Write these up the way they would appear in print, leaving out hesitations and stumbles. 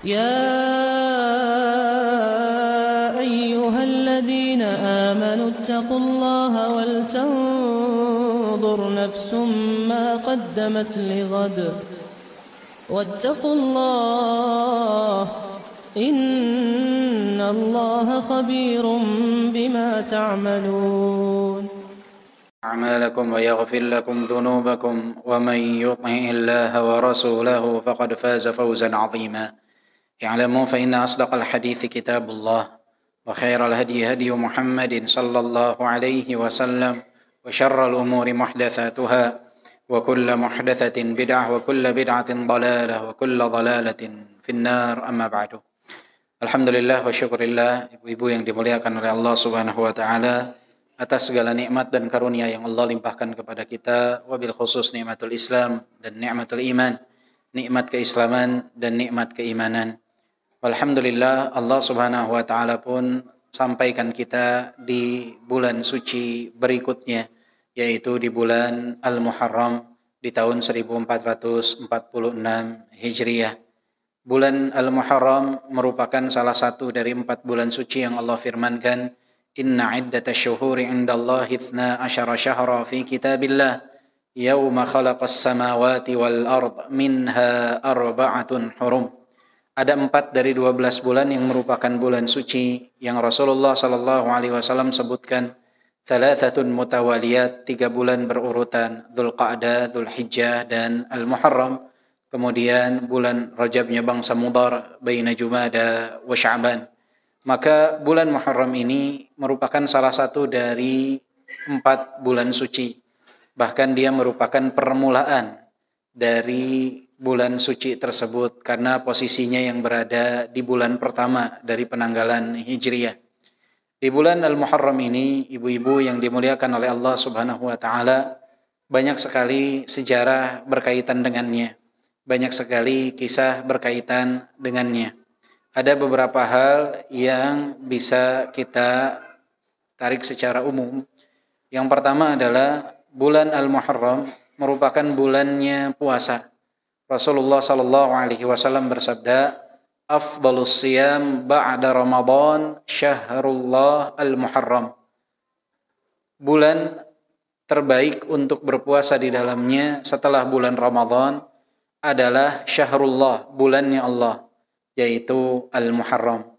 يا أيها الذين آمنوا اتقوا الله ولتنظر نفس ما قدمت لغد واتقوا الله إن الله خبير بما تعملون أعمالكم ويغفر لكم ذنوبكم ومن يطع الله ورسوله فقد فاز فوزا عظيما. اعلموا فإن أصدق الحديث كتاب الله وخير الهدي هدي محمد صلى الله عليه وسلم وشر الأمور محدثاتها وكل محدثة بدعة وكل بدعة ضلالة وكل ضلالة في النار أما بعد. Alhamdulillah wa syukurillah, ibu-ibu yang dimuliakan oleh Allah Subhanahu wa taala, atas segala nikmat dan karunia yang Allah limpahkan kepada kita, wabil khusus nikmatul Islam dan nikmatul iman, nikmat keislaman dan nikmat keimanan. Alhamdulillah, Allah Subhanahu wa taala pun sampaikan kita di bulan suci berikutnya, yaitu di bulan Al-Muharram di tahun 1446 Hijriah. Bulan Al-Muharram merupakan salah satu dari 4 bulan suci yang Allah firmankan, Inna iddatash syuhuri indallahi 12 syahra fi kitabillah yawma khalaqas samawati wal ard minha arba'atun hurum. Ada 4 dari 12 bulan yang merupakan bulan suci yang Rasulullah sallallahu alaihi wasallam sebutkan, thalathatun mutawaliyat, 3 bulan berurutan, Dzulqa'dah, Dzulhijjah dan Al-Muharram. Kemudian bulan Rajabnya bangsa Mudhar, baina Jumada wa Sya'ban. Maka bulan Muharram ini merupakan salah satu dari 4 bulan suci. Bahkan dia merupakan permulaan dari bulan suci tersebut karena posisinya yang berada di bulan pertama dari penanggalan Hijriyah. Di bulan Al-Muharram ini, ibu-ibu yang dimuliakan oleh Allah Subhanahu wa taala, banyak sekali sejarah berkaitan dengannya. Banyak sekali kisah berkaitan dengannya. Ada beberapa hal yang bisa kita tarik secara umum. Yang pertama adalah bulan Al-Muharram merupakan bulannya puasa. Rasulullah sallallahu alaihi wasallam bersabda, "Afdhalus shiyam ba'da Ramadan syahrullah al-Muharram." Bulan terbaik untuk berpuasa di dalamnya setelah bulan Ramadan adalah syahrullah, bulannya Allah, yaitu Al-Muharram.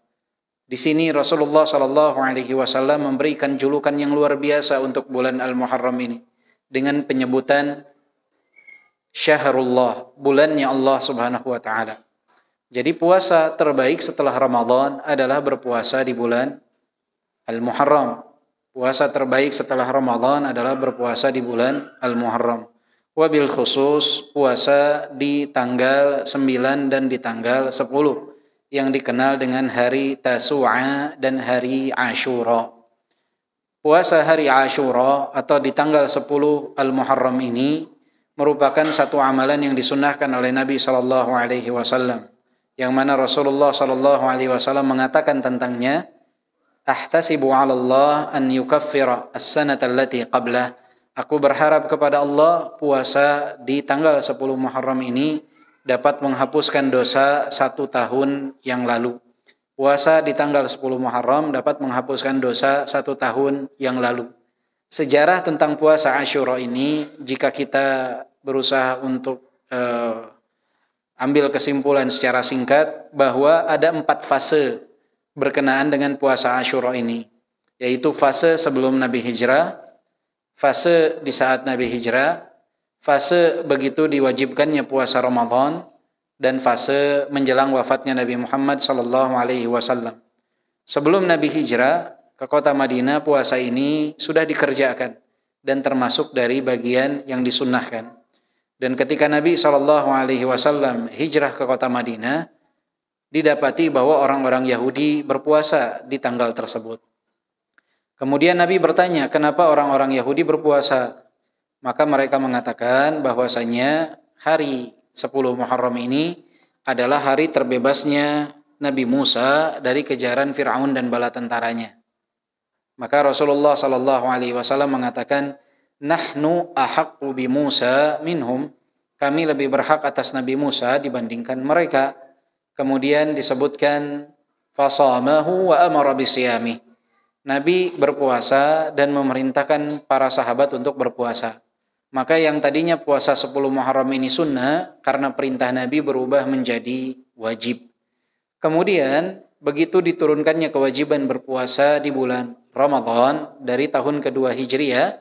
Di sini Rasulullah sallallahu alaihi wasallam memberikan julukan yang luar biasa untuk bulan Al-Muharram ini dengan penyebutan syahrullah, bulannya Allah Subhanahu wa taala. Jadi puasa terbaik setelah Ramadan adalah berpuasa di bulan Al-Muharram. Puasa terbaik setelah Ramadan adalah berpuasa di bulan Al-Muharram. Wabil khusus puasa di tanggal 9 dan di tanggal 10 yang dikenal dengan hari Tasu'a dan hari Ashura. Puasa hari Ashura atau di tanggal 10 Al-Muharram ini merupakan satu amalan yang disunnahkan oleh Nabi sallallahu alaihi wasallam, yang mana Rasulullah sallallahu alaihi wasallam mengatakan tentangnya, "Ahtasibu 'ala Allah an yukaffira as-sanata allati qablah." Aku berharap kepada Allah puasa di tanggal 10 Muharram ini dapat menghapuskan dosa 1 tahun yang lalu. Puasa di tanggal 10 Muharram dapat menghapuskan dosa 1 tahun yang lalu. Sejarah tentang puasa Asyura ini, jika kita berusaha untuk ambil kesimpulan secara singkat, bahwa ada 4 fase berkenaan dengan puasa Asyura ini, yaitu fase sebelum Nabi hijrah, fase di saat Nabi hijrah, fase begitu diwajibkannya puasa Ramadan, dan fase menjelang wafatnya Nabi Muhammad sallallahu alaihi wasallam. Sebelum Nabi hijrah ke kota Madinah, puasa ini sudah dikerjakan dan termasuk dari bagian yang disunnahkan. Dan ketika Nabi sallallahu alaihi wasallam hijrah ke kota Madinah, didapati bahwa orang-orang Yahudi berpuasa di tanggal tersebut. Kemudian Nabi bertanya, kenapa orang-orang Yahudi berpuasa? Maka mereka mengatakan bahwasanya hari 10 Muharram ini adalah hari terbebasnya Nabi Musa dari kejaran Fir'aun dan bala tentaranya. Maka Rasulullah sallallahu alaihi wasallam mengatakan, "Nahnu ahaqqu bi Musa minhum." Kami lebih berhak atas Nabi Musa dibandingkan mereka. Kemudian disebutkan fasamahu wa amara bisiyami. Nabi berpuasa dan memerintahkan para sahabat untuk berpuasa. Maka yang tadinya puasa 10 Muharram ini sunnah, karena perintah Nabi berubah menjadi wajib. Kemudian begitu diturunkannya kewajiban berpuasa di bulan Ramadan dari tahun kedua Hijriah,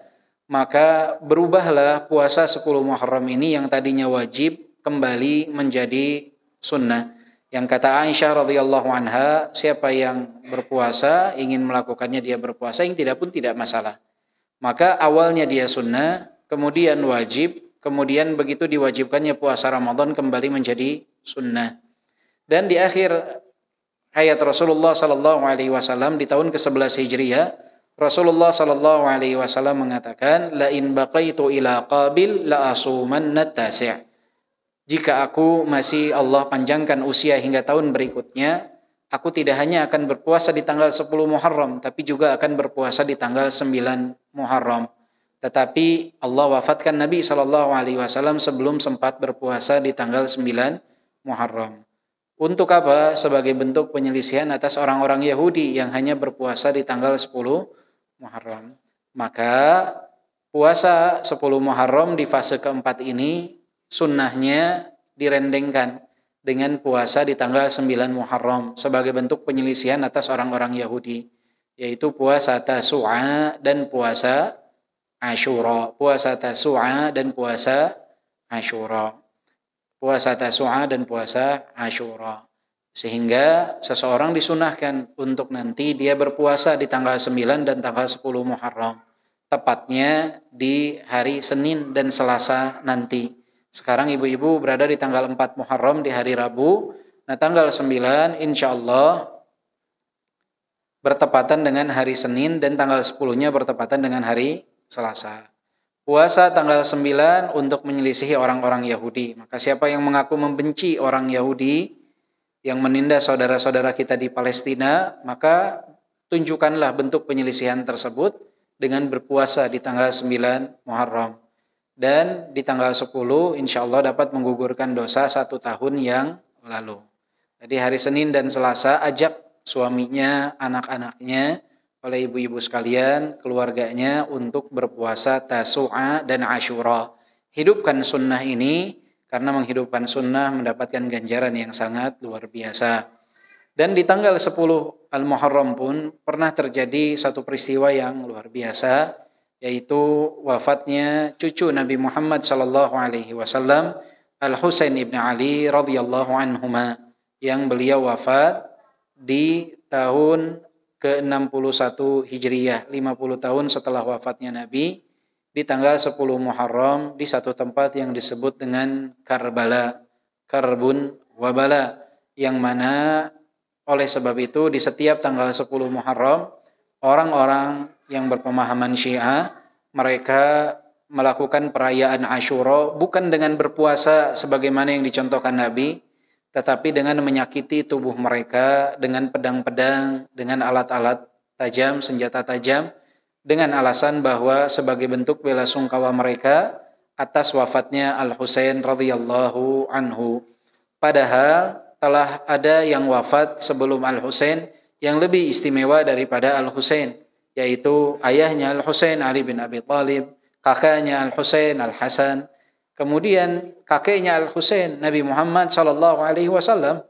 maka berubahlah puasa 10 Muharram ini yang tadinya wajib kembali menjadi sunnah. Yang kata Aisyah radhiyallahu anha, siapa yang berpuasa ingin melakukannya dia berpuasa, yang tidak pun tidak masalah. Maka awalnya dia sunnah, kemudian wajib, kemudian begitu diwajibkannya puasa Ramadan kembali menjadi sunnah. Dan di akhir hayat Rasulullah sallallahu alaihi wasallam di tahun ke-11 Hijriah, Rasulullah sallallahu alaihi wasallam mengatakan, la in baqaitu ila qabil la asumanna tasi'. Jika aku masih Allah panjangkan usia hingga tahun berikutnya, aku tidak hanya akan berpuasa di tanggal 10 Muharram, tapi juga akan berpuasa di tanggal 9 Muharram. Tetapi Allah wafatkan Nabi SAW sebelum sempat berpuasa di tanggal 9 Muharram. Untuk apa? Sebagai bentuk penyelisihan atas orang-orang Yahudi yang hanya berpuasa di tanggal 10 Muharram. Maka puasa 10 Muharram di fase keempat ini sunnahnya direndengkan dengan puasa di tanggal 9 Muharram sebagai bentuk penyelisihan atas orang-orang Yahudi, yaitu puasa Tasu'a dan puasa Asyura. Puasa Tasu'a dan puasa Asyura. Puasa Tasu'a dan puasa Asyura. Sehingga seseorang disunahkan untuk nanti dia berpuasa di tanggal 9 dan tanggal 10 Muharram. Tepatnya di hari Senin dan Selasa nanti. Sekarang ibu-ibu berada di tanggal 4 Muharram di hari Rabu. Nah, tanggal 9 insya Allah bertepatan dengan hari Senin dan tanggal 10-nya bertepatan dengan hari Selasa. Puasa tanggal 9 untuk menyelisihi orang-orang Yahudi. Maka siapa yang mengaku membenci orang Yahudi yang menindas saudara-saudara kita di Palestina, maka tunjukkanlah bentuk penyelisihan tersebut dengan berpuasa di tanggal 9 Muharram. Dan di tanggal 10 insya Allah dapat menggugurkan dosa 1 tahun yang lalu. Jadi hari Senin dan Selasa ajak suaminya, anak-anaknya, oleh ibu-ibu sekalian, keluarganya untuk berpuasa Tasu'a dan Asyura. Hidupkan sunnah ini, karena menghidupkan sunnah mendapatkan ganjaran yang sangat luar biasa. Dan di tanggal 10 Al-Muharram pun pernah terjadi satu peristiwa yang luar biasa, yaitu wafatnya cucu Nabi Muhammad sallallahu alaihi wasallam, Al-Husain ibn Ali radhiyallahu anhuma, yang beliau wafat di tahun ke-61 Hijriah, 50 tahun setelah wafatnya Nabi, di tanggal 10 Muharram di satu tempat yang disebut dengan Karbala, Karbun Wabala, yang mana oleh sebab itu di setiap tanggal 10 Muharram orang-orang yang berpemahaman Syiah, mereka melakukan perayaan Asyura bukan dengan berpuasa sebagaimana yang dicontohkan Nabi, tetapi dengan menyakiti tubuh mereka dengan pedang-pedang, dengan alat-alat tajam, senjata tajam, dengan alasan bahwa sebagai bentuk bela sungkawa mereka atas wafatnya Al-Husain radhiyallahu anhu. Padahal telah ada yang wafat sebelum Al-Husain yang lebih istimewa daripada Al-Husain, yaitu ayahnya Al-Husain Ali bin Abi Thalib, kakaknya Al-Husain Al-Hasan, kemudian kakeknya Al-Husain Nabi Muhammad sallallahu alaihi wasallam,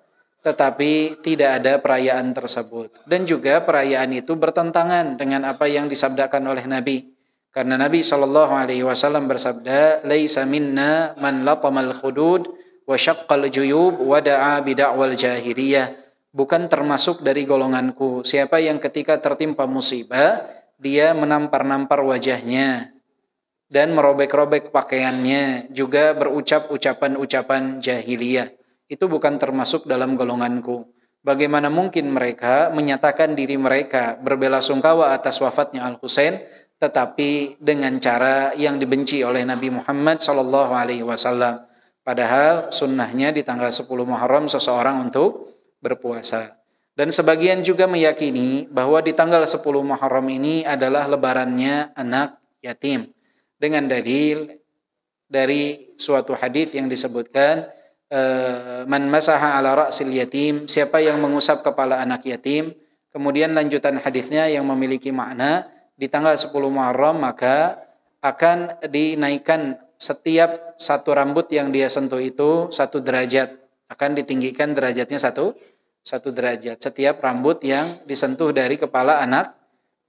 tetapi tidak ada perayaan tersebut. Dan juga perayaan itu bertentangan dengan apa yang disabdakan oleh Nabi. Karena Nabi sallallahu alaihi wasallam bersabda, "Laisa minna man latamal khudud wa syaqqal juyub wa da'a bid'awal jahiliyah." Bukan termasuk dari golonganku siapa yang ketika tertimpa musibah dia menampar-nampar wajahnya dan merobek-robek pakaiannya, juga berucap ucapan-ucapan jahiliyah. Itu bukan termasuk dalam golonganku. Bagaimana mungkin mereka menyatakan diri mereka berbelasungkawa atas wafatnya Al-Husain, tetapi dengan cara yang dibenci oleh Nabi Muhammad SAW. Padahal sunnahnya di tanggal 10 Muharram seseorang untuk berpuasa. Dan sebagian juga meyakini bahwa di tanggal 10 Muharram ini adalah lebarannya anak yatim, dengan dalil dari suatu hadis yang disebutkan, man masaha ala ra'sil yatim, siapa yang mengusap kepala anak yatim. Kemudian lanjutan hadisnya yang memiliki makna, di tanggal 10 Muharram maka akan dinaikkan setiap satu rambut yang dia sentuh itu 1 derajat, akan ditinggikan derajatnya satu derajat setiap rambut yang disentuh dari kepala anak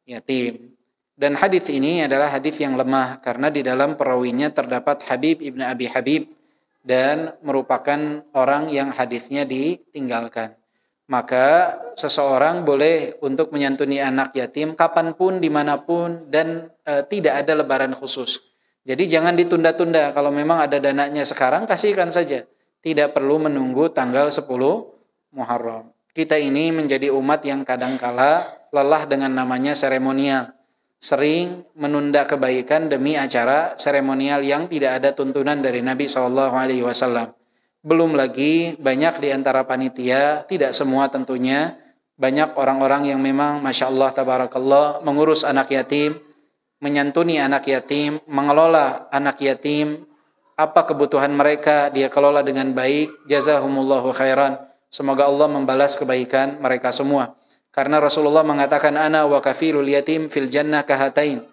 yatim. Dan hadis ini adalah hadis yang lemah karena di dalam perawinya terdapat Habib ibn Abi Habib dan merupakan orang yang hadisnya ditinggalkan. Maka seseorang boleh untuk menyantuni anak yatim kapanpun, dimanapun, dan tidak ada lebaran khusus. Jadi jangan ditunda-tunda. Kalau memang ada dananya sekarang, kasihkan saja. Tidak perlu menunggu tanggal 10 Muharram. Kita ini menjadi umat yang kadangkala lelah dengan namanya seremonial. Sering menunda kebaikan demi acara seremonial yang tidak ada tuntunan dari Nabi SAW. Belum lagi banyak di antara panitia, tidak semua tentunya, banyak orang-orang yang memang Masya Allah Tabarakallah mengurus anak yatim, menyantuni anak yatim, mengelola anak yatim, apa kebutuhan mereka dia kelola dengan baik. Jazahumullahu khairan. Semoga Allah membalas kebaikan mereka semua. Karena Rasulullah mengatakan ana wa kafilul yatim fil jannah kahatain.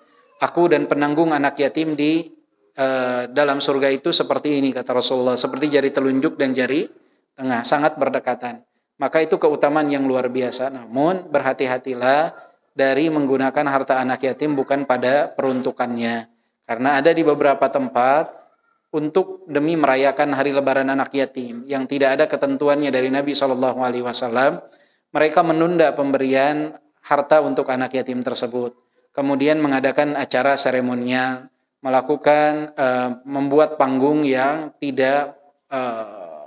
Aku dan penanggung anak yatim di dalam surga itu seperti ini, kata Rasulullah, seperti jari telunjuk dan jari tengah, sangat berdekatan. Maka itu keutamaan yang luar biasa. Namun berhati-hatilah dari menggunakan harta anak yatim bukan pada peruntukannya. Karena ada di beberapa tempat untuk demi merayakan hari lebaran anak yatim yang tidak ada ketentuannya dari Nabi SAW, mereka menunda pemberian harta untuk anak yatim tersebut. Kemudian mengadakan acara seremonial, melakukan membuat panggung yang tidak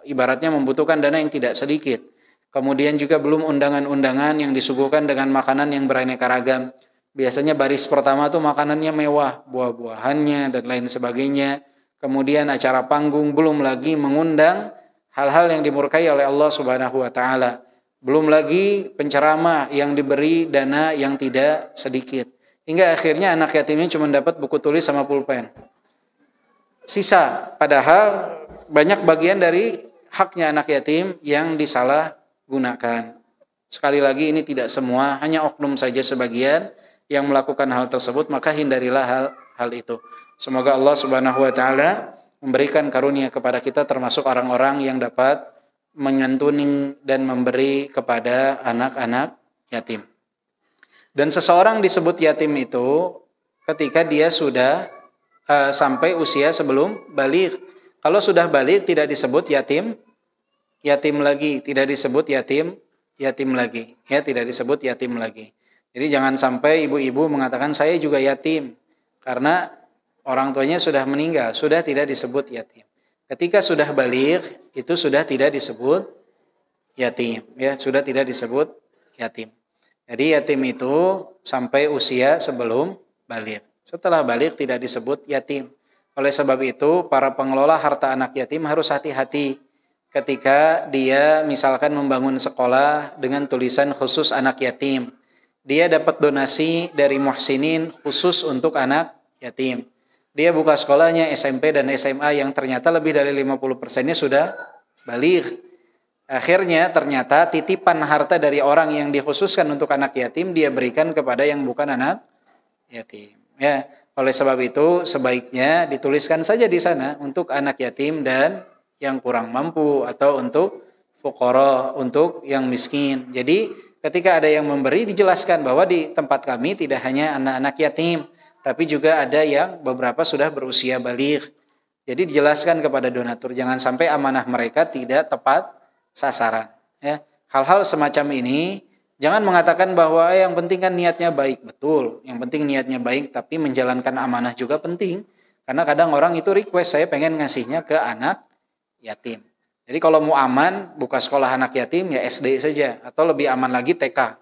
ibaratnya membutuhkan dana yang tidak sedikit. Kemudian juga belum undangan-undangan yang disuguhkan dengan makanan yang beraneka ragam. Biasanya baris pertama tuh makanannya mewah, buah-buahannya dan lain sebagainya. Kemudian acara panggung, belum lagi mengundang hal-hal yang dimurkai oleh Allah Subhanahu wa taala. Belum lagi penceramah yang diberi dana yang tidak sedikit. Hingga akhirnya anak yatimnya cuma dapat buku tulis sama pulpen. Sisa, padahal banyak bagian dari haknya anak yatim yang disalahgunakan. Sekali lagi ini tidak semua, hanya oknum saja sebagian yang melakukan hal tersebut, maka hindarilah hal itu. Semoga Allah Subhanahu wa taala memberikan karunia kepada kita termasuk orang-orang yang dapat menyantuni dan memberi kepada anak-anak yatim. Dan seseorang disebut yatim itu ketika dia sudah sampai usia sebelum baligh. Kalau sudah baligh tidak disebut yatim lagi, tidak disebut yatim lagi, ya, tidak disebut yatim lagi. Jadi jangan sampai ibu-ibu mengatakan saya juga yatim karena orang tuanya sudah meninggal, sudah tidak disebut yatim. Ketika sudah baligh itu sudah tidak disebut yatim, ya, sudah tidak disebut yatim. Jadi yatim itu sampai usia sebelum baligh. Setelah baligh tidak disebut yatim. Oleh sebab itu para pengelola harta anak yatim harus hati-hati ketika dia misalkan membangun sekolah dengan tulisan khusus anak yatim. Dia dapat donasi dari muhsinin khusus untuk anak yatim. Dia buka sekolahnya SMP dan SMA yang ternyata lebih dari 50%-nya sudah baligh. Akhirnya ternyata titipan harta dari orang yang dikhususkan untuk anak yatim dia berikan kepada yang bukan anak yatim. Ya, oleh sebab itu sebaiknya dituliskan saja di sana untuk anak yatim dan yang kurang mampu atau untuk fuqara, untuk yang miskin. Jadi ketika ada yang memberi dijelaskan bahwa di tempat kami tidak hanya anak-anak yatim, tapi juga ada yang beberapa sudah berusia baligh. Jadi dijelaskan kepada donatur jangan sampai amanah mereka tidak tepat sasaran. Ya, hal-hal semacam ini jangan mengatakan bahwa yang penting kan niatnya baik. Betul, yang penting niatnya baik, tapi menjalankan amanah juga penting. Karena kadang orang itu request saya pengen ngasihnya ke anak yatim. Jadi kalau mau aman buka sekolah anak yatim ya SD saja atau lebih aman lagi TK.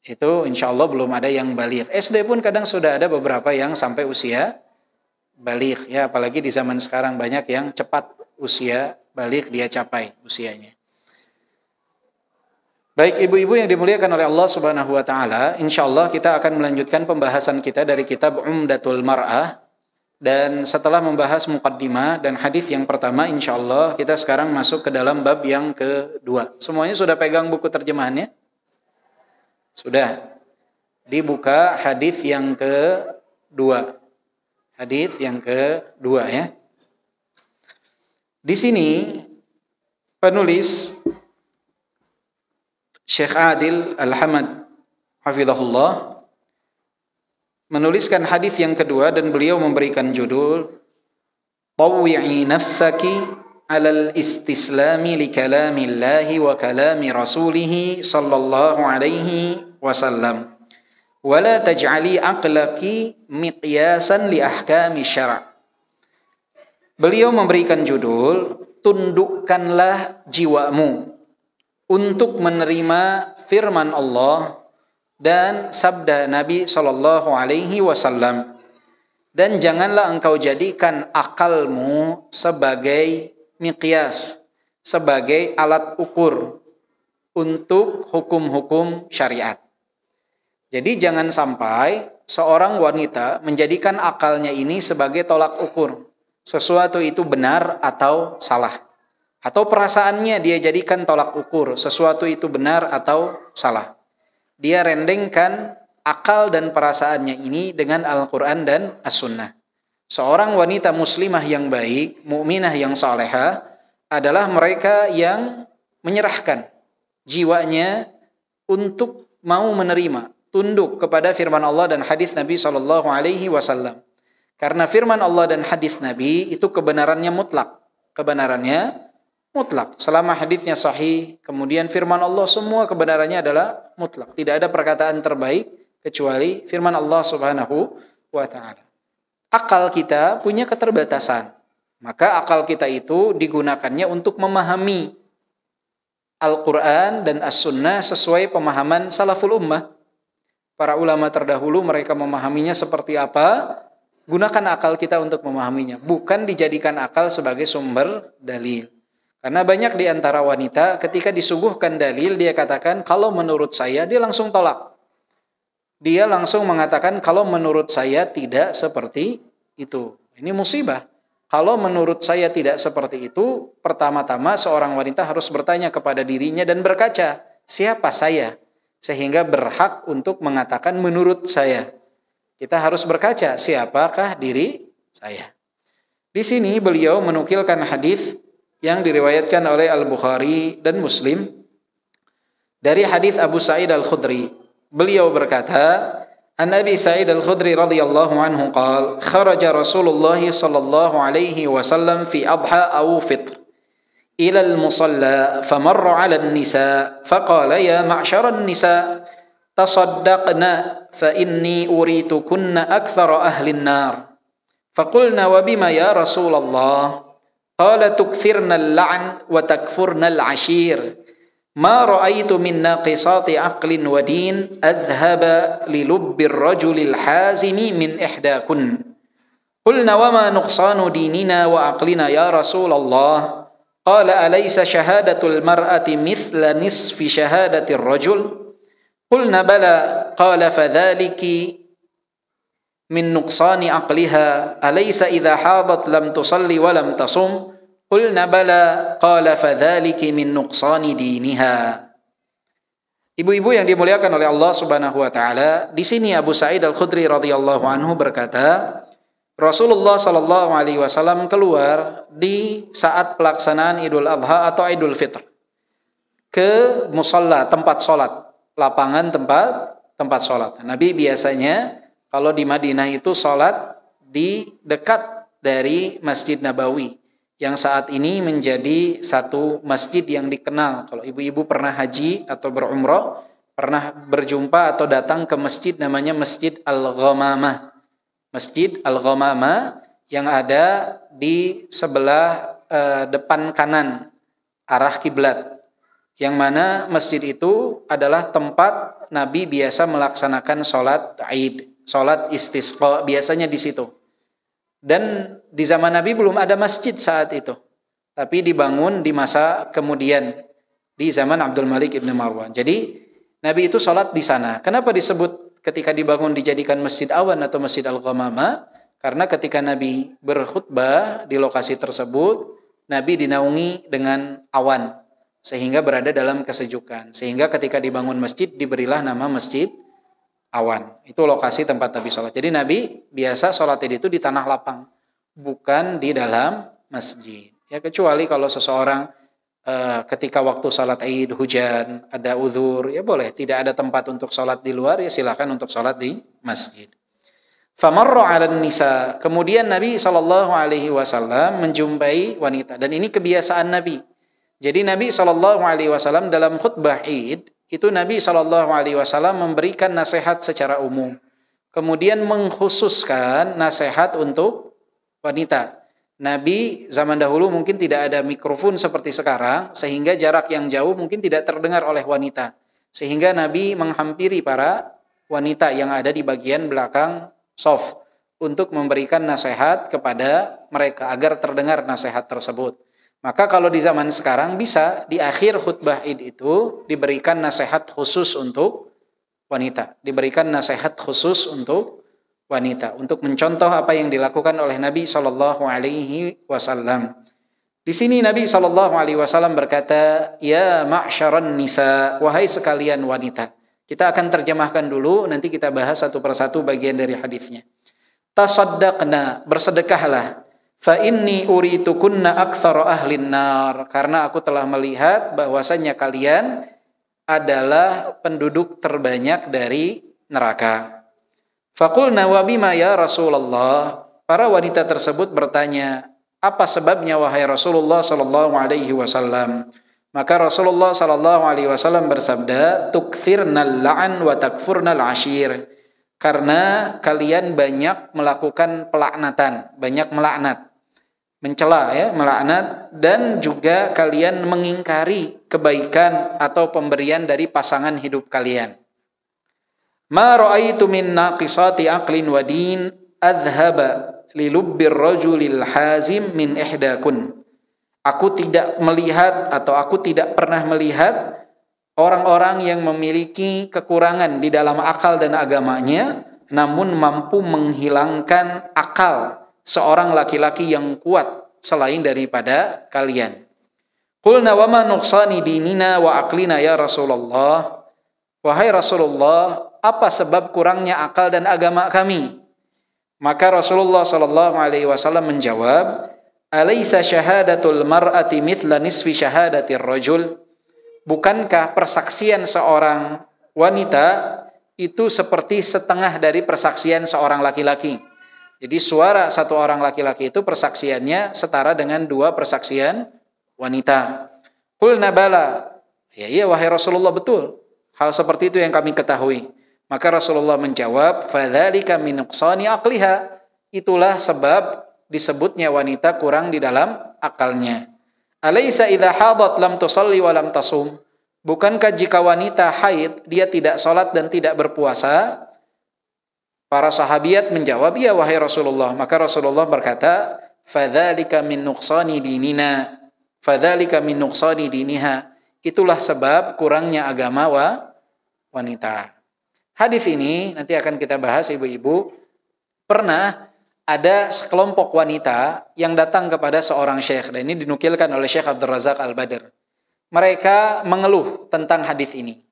Itu insya Allah belum ada yang baligh. SD pun kadang sudah ada beberapa yang sampai usia baligh. Ya, apalagi di zaman sekarang banyak yang cepat usia baligh dia capai usianya. Baik ibu-ibu yang dimuliakan oleh Allah Subhanahu wa taala, insya Allah kita akan melanjutkan pembahasan kita dari kitab Umdatul Mar'ah Dan setelah membahas muqaddimah dan hadis yang pertama, insyaallah kita sekarang masuk ke dalam bab yang kedua. Semuanya sudah pegang buku terjemahannya? Sudah. Dibuka hadis yang kedua. Hadis yang kedua ya. Di sini penulis Syekh Adil Al-Hamad hafizahullah menuliskan hadis yang kedua dan beliau memberikan judul Tawwi'i nafsaki 'alal istislami li kalamillahi wa kalami rasulih sallallahu alaihi wasallam wa la taj'ali aqlaki miqyasan li ahkami syara'. Beliau memberikan judul tundukkanlah jiwamu untuk menerima firman Allah dan sabda Nabi sallallahu alaihi wasallam, dan janganlah engkau jadikan akalmu sebagai miqyas, sebagai alat ukur untuk hukum-hukum syariat. Jadi jangan sampai seorang wanita menjadikan akalnya ini sebagai tolak ukur sesuatu itu benar atau salah, atau perasaannya dia jadikan tolak ukur sesuatu itu benar atau salah. Dia rendengkan akal dan perasaannya ini dengan Al-Quran dan As-Sunnah. Seorang wanita muslimah yang baik, mukminah yang salehah adalah mereka yang menyerahkan jiwanya untuk mau menerima, tunduk kepada firman Allah dan hadis Nabi sallallahu alaihi wasallam. Karena firman Allah dan hadis Nabi itu kebenarannya mutlak. Kebenarannya mutlak. Selama hadisnya sahih, kemudian firman Allah semua kebenarannya adalah mutlak. Tidak ada perkataan terbaik kecuali firman Allah Subhanahu wa taala. Akal kita punya keterbatasan. Maka akal kita itu digunakannya untuk memahami Al-Quran dan As-Sunnah sesuai pemahaman salaful ummah. Para ulama terdahulu mereka memahaminya seperti apa? Gunakan akal kita untuk memahaminya. Bukan dijadikan akal sebagai sumber dalil. Karena banyak di antara wanita ketika disuguhkan dalil dia katakan kalau menurut saya, dia langsung tolak. Dia langsung mengatakan kalau menurut saya tidak seperti itu. Ini musibah. Kalau menurut saya tidak seperti itu, pertama-tama seorang wanita harus bertanya kepada dirinya dan berkaca, siapa saya? Sehingga berhak untuk mengatakan menurut saya. Kita harus berkaca, siapakah diri saya? Di sini beliau menukilkan hadis yang diriwayatkan oleh Al-Bukhari dan Muslim dari hadis Abu Sa'id Al-Khudri. Beliau berkata, An Abi Sa'id Al-Khudri radhiyallahu anhu qala, kharaja Rasulullah sallallahu alaihi wasallam fi adha aw fitr ila al-musalla famarra 'ala an-nisa faqala ya ma'syara an-nisa tasaddaqna fa inni uritukunna akthara ahli an-nar faqulna wa bima ya Rasulullah qala tukthirna al-la'n wa takfurna al-'ashir ma ra'aitu min naqisati aqlin wa din adhhaba li lubbi ar-rajuli al-hazimi min ihdakun qulna wa ma nuqsanu dinina wa aqlina ya Rasulullah qala alaysa shahadatul mar'ati mithla nisfi shahadati ar-rajul qulna bala qala fadhaliki min nuqsani aqliha alaysa idha hadat lam tusalli wa lam tasum qulna bala qala fadhaliki min nuqsani diniha. Ibu-ibu yang dimuliakan oleh Allah Subhanahu wa taala, di sini Abu Sa'id Al-Khudri radhiyallahu anhu berkata, Rasulullah sallallahu alaihi wasallam keluar di saat pelaksanaan Idul Adha atau Idul Fitr ke musalla, tempat salat, lapangan tempat salat. Nabi biasanya kalau di Madinah itu salat di dekat dari Masjid Nabawi yang saat ini menjadi satu masjid yang dikenal. Kalau ibu-ibu pernah haji atau berumrah, pernah berjumpa atau datang ke masjid namanya Masjid Al-Ghamamah. Masjid Al-Ghamamah yang ada di sebelah depan kanan arah kiblat. Yang mana masjid itu adalah tempat Nabi biasa melaksanakan sholat Id, sholat istisqa, biasanya di situ. Dan di zaman Nabi belum ada masjid saat itu, tapi dibangun di masa kemudian di zaman Abdul Malik ibn Marwan. Jadi Nabi itu sholat di sana. Kenapa disebut ketika dibangun dijadikan Masjid Awan atau Masjid Al-Ghamamah? Karena ketika Nabi berkhutbah di lokasi tersebut, Nabi dinaungi dengan awan sehingga berada dalam kesejukan. Sehingga ketika dibangun masjid diberilah nama Masjid Awan. Itu lokasi tempat Nabi sholat. Jadi Nabi biasa sholat Id itu di tanah lapang, bukan di dalam masjid. Ya, kecuali kalau seseorang ketika waktu sholat Id hujan, ada uzur, ya boleh. Tidak ada tempat untuk sholat di luar, ya silakan untuk sholat di masjid. Famarra 'alan nisa. Kemudian Nabi SAW menjumpai wanita, dan ini kebiasaan Nabi. Jadi Nabi SAW dalam khutbah Id itu Nabi SAW memberikan nasihat secara umum. Kemudian mengkhususkan nasihat untuk wanita. Nabi zaman dahulu mungkin tidak ada mikrofon seperti sekarang, sehingga jarak yang jauh mungkin tidak terdengar oleh wanita. Sehingga Nabi menghampiri para wanita yang ada di bagian belakang shaf untuk memberikan nasihat kepada mereka agar terdengar nasihat tersebut. Maka kalau di zaman sekarang bisa di akhir khutbah Id itu diberikan nasihat khusus untuk wanita. Diberikan nasihat khusus untuk wanita. Untuk mencontoh apa yang dilakukan oleh Nabi SAW. Di sini Nabi SAW berkata, Ya ma'syaran nisa, wahai sekalian wanita. Kita akan terjemahkan dulu, nanti kita bahas satu persatu bagian dari hadisnya. Tasaddaqna, bersedekahlah. Fa inni uritukunna aktsara ahlin nar, karena aku telah melihat bahwasanya kalian adalah penduduk terbanyak dari neraka. Faqulna wa bima ya Rasulullah. Para wanita tersebut bertanya, apa sebabnya wahai Rasulullah sallallahu alaihi wasallam? Maka Rasulullah sallallahu alaihi wasallam bersabda, tukthirnal la'an wa takfurnal ashir. Karena kalian banyak melakukan pelaknatan, banyak melaknat. Mencela, ya, melaknat, dan juga kalian mengingkari kebaikan atau pemberian dari pasangan hidup kalian. Ma ra'aitu min naqisati aqlin wa din adhhaba li lubbir rajulil hazim min ihdakun. Aku tidak melihat atau aku tidak pernah melihat orang-orang yang memiliki kekurangan di dalam akal dan agamanya namun mampu menghilangkan akal seorang laki-laki yang kuat selain daripada kalian. Qulna wa ma nuqsani dinina wa aqlina ya Rasulullah. Wahai Rasulullah, apa sebab kurangnya akal dan agama kami? Maka Rasulullah sallallahu alaihi wasallam menjawab, "Alaysa syahadatul mar'ati mithla nisfi syahadatir rajul?" Bukankah persaksian seorang wanita itu seperti setengah dari persaksian seorang laki-laki? Jadi suara satu orang laki-laki itu persaksiannya setara dengan 2 persaksian wanita. Qulna bala. Ya, iya wahai Rasulullah, betul. Hal seperti itu yang kami ketahui. Maka Rasulullah menjawab, fadzalika min nuqsani aqliha. Itulah sebab disebutnya wanita kurang di dalam akalnya. Alaysa idza hadat lam tusalli wa lam tasum. Bukankah jika wanita haid dia tidak salat dan tidak berpuasa? Para sahabiat menjawab, ya wahai Rasulullah. Maka Rasulullah berkata, fadzalika min nuqsani dinina. Fadzalika min nuqsani diniha. Itulah sebab kurangnya agama wanita. Hadis ini nanti akan kita bahas ibu-ibu. Pernah ada sekelompok wanita yang datang kepada seorang syekh, dan ini dinukilkan oleh Syekh Abdul Razak Al-Badr. Mereka mengeluh tentang hadis ini.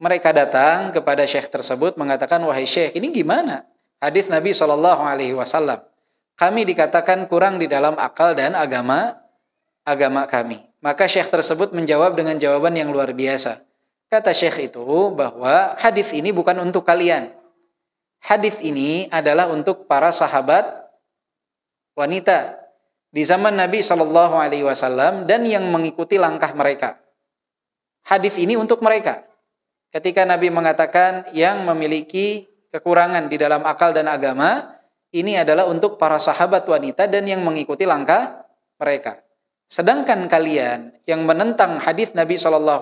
Mereka datang kepada syekh tersebut mengatakan, wahai syekh, ini gimana? Hadis Nabi SAW. Kami dikatakan kurang di dalam akal dan agama kami. Maka syekh tersebut menjawab dengan jawaban yang luar biasa. Kata syekh itu bahwa hadis ini bukan untuk kalian. Hadis ini adalah untuk para sahabat wanita di zaman Nabi SAW dan yang mengikuti langkah mereka. Hadis ini untuk mereka. Ketika Nabi mengatakan yang memiliki kekurangan di dalam akal dan agama, ini adalah untuk para sahabat wanita dan yang mengikuti langkah mereka. Sedangkan kalian yang menentang hadis Nabi SAW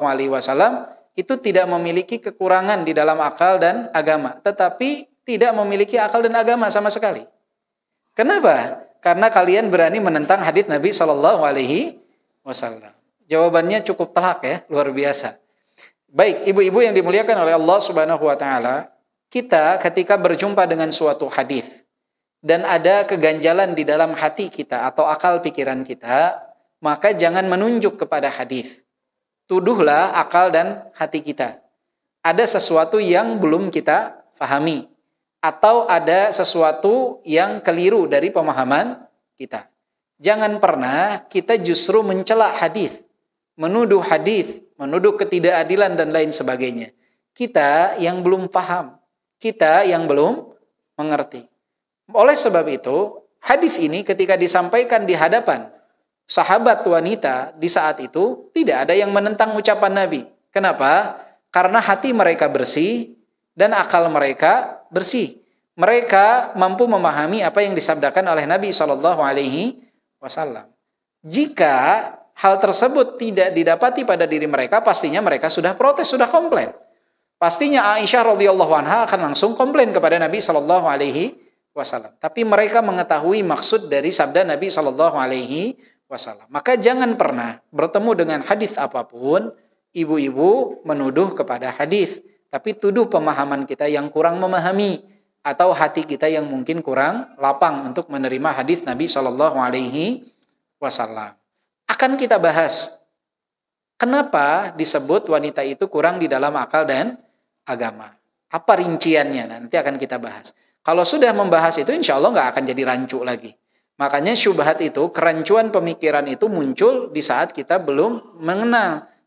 itu tidak memiliki kekurangan di dalam akal dan agama, tetapi tidak memiliki akal dan agama sama sekali. Kenapa? Karena kalian berani menentang hadis Nabi SAW. Jawabannya cukup telak, ya, luar biasa. Baik, ibu-ibu yang dimuliakan oleh Allah Subhanahu wa taala, kita ketika berjumpa dengan suatu hadis dan ada keganjalan di dalam hati kita atau akal pikiran kita, maka jangan menunjuk kepada hadis. Tuduhlah akal dan hati kita. Ada sesuatu yang belum kita fahami, atau ada sesuatu yang keliru dari pemahaman kita. Jangan pernah kita justru mencela hadis, menuduh hadis, menuduh ketidakadilan dan lain sebagainya. Kita yang belum paham, kita yang belum mengerti. Oleh sebab itu, hadis ini ketika disampaikan di hadapan sahabat wanita di saat itu, tidak ada yang menentang ucapan Nabi. Kenapa? Karena hati mereka bersih dan akal mereka bersih. Mereka mampu memahami apa yang disabdakan oleh Nabi SAW. Jika hal tersebut tidak didapati pada diri mereka, pastinya mereka sudah protes, sudah komplain. Pastinya Aisyah radhiyallahu anha akan langsung komplain kepada Nabi SAW. Tapi mereka mengetahui maksud dari sabda Nabi SAW. Maka jangan pernah bertemu dengan hadis apapun, ibu-ibu menuduh kepada hadis, tapi tuduh pemahaman kita yang kurang memahami, atau hati kita yang mungkin kurang lapang untuk menerima hadis Nabi SAW. Akan kita bahas kenapa disebut wanita itu kurang di dalam akal dan agama. Apa rinciannya? Nanti akan kita bahas. Kalau sudah membahas itu, insya Allah nggak akan jadi rancu lagi. Makanya syubhat itu, kerancuan pemikiran itu muncul di saat kita belum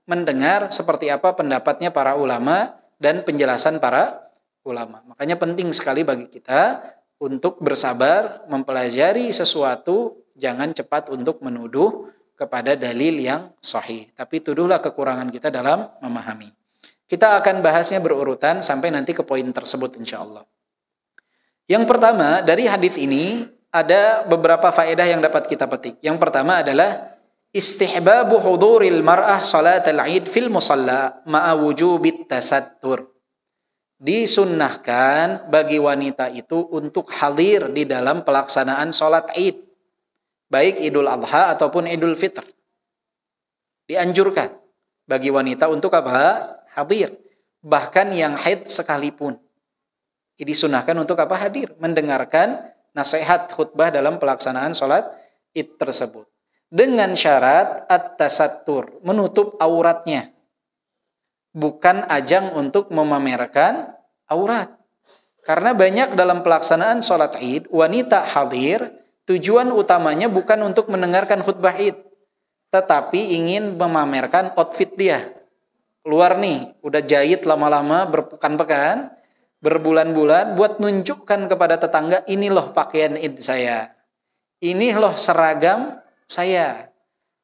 mendengar seperti apa pendapatnya para ulama dan penjelasan para ulama. Makanya penting sekali bagi kita untuk bersabar, mempelajari sesuatu, jangan cepat untuk menuduh kepada dalil yang sahih. Tapi tuduhlah kekurangan kita dalam memahami. Kita akan bahasnya berurutan sampai nanti ke poin tersebut insya Allah. Yang pertama, dari hadis ini ada beberapa faedah yang dapat kita petik. Yang pertama adalah istihbabu huduril mar'ah salatal id fil musalla ma'a wujubit tasattur. Disunnahkan bagi wanita itu untuk hadir di dalam pelaksanaan sholat id, baik Idul Adha ataupun Idul Fitr. Dianjurkan bagi wanita untuk apa? Hadir. Bahkan yang haid sekalipun disunahkan untuk apa? Hadir, mendengarkan nasihat khutbah dalam pelaksanaan sholat id tersebut. Dengan syarat at-tasattur, menutup auratnya. Bukan ajang untuk memamerkan aurat. Karena banyak dalam pelaksanaan sholat id, wanita hadir, tujuan utamanya bukan untuk mendengarkan khutbah id, tetapi ingin memamerkan outfit dia. Keluar nih, udah jahit lama-lama, berpekan-pekan, berbulan-bulan, buat nunjukkan kepada tetangga, ini loh pakaian id saya. Ini loh seragam saya.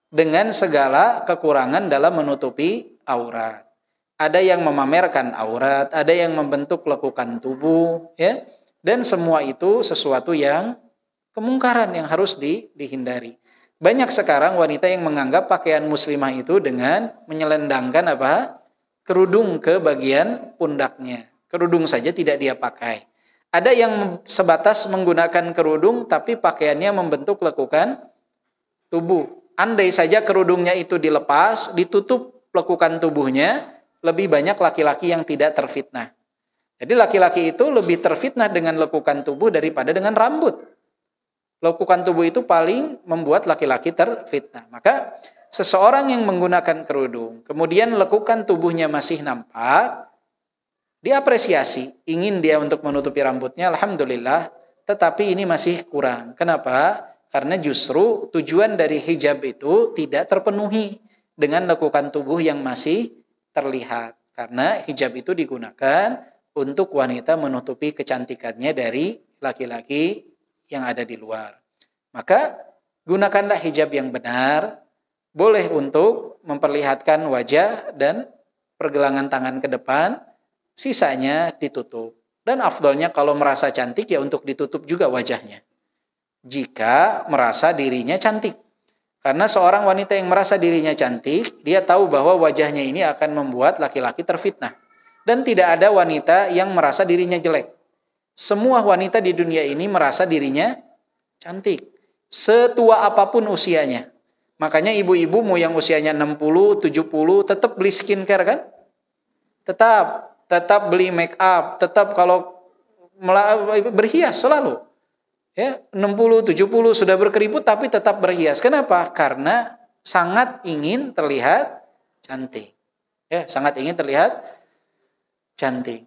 Dengan segala kekurangan dalam menutupi aurat. Ada yang memamerkan aurat, ada yang membentuk lekukan tubuh, ya. Dan semua itu sesuatu yang kemungkaran yang harus dihindari. Banyak sekarang wanita yang menganggap pakaian muslimah itu dengan menyelendangkan apa? Kerudung ke bagian pundaknya. Kerudung saja tidak dia pakai. Ada yang sebatas menggunakan kerudung tapi pakaiannya membentuk lekukan tubuh. Andai saja kerudungnya itu dilepas, ditutup lekukan tubuhnya, lebih banyak laki-laki yang tidak terfitnah. Jadi laki-laki itu lebih terfitnah dengan lekukan tubuh daripada dengan rambut. Lekukan tubuh itu paling membuat laki-laki terfitnah. Maka seseorang yang menggunakan kerudung, kemudian lekukan tubuhnya masih nampak, diapresiasi. Ingin dia untuk menutupi rambutnya, alhamdulillah, tetapi ini masih kurang. Kenapa? Karena justru tujuan dari hijab itu tidak terpenuhi dengan lekukan tubuh yang masih terlihat. Karena hijab itu digunakan untuk wanita menutupi kecantikannya dari laki-laki yang ada di luar. Maka gunakanlah hijab yang benar, boleh untuk memperlihatkan wajah dan pergelangan tangan ke depan, sisanya ditutup. Dan afdolnya kalau merasa cantik ya untuk ditutup juga wajahnya. Jika merasa dirinya cantik. Karena seorang wanita yang merasa dirinya cantik, dia tahu bahwa wajahnya ini akan membuat laki-laki terfitnah. Dan tidak ada wanita yang merasa dirinya jelek. Semua wanita di dunia ini merasa dirinya cantik. Setua apapun usianya. Makanya ibu-ibumu yang usianya 60, 70 tetap beli skincare kan? Tetap beli make up, tetap kalau berhias selalu. Ya, 60, 70 sudah berkeriput tapi tetap berhias. Kenapa? Karena sangat ingin terlihat cantik. Ya, sangat ingin terlihat cantik.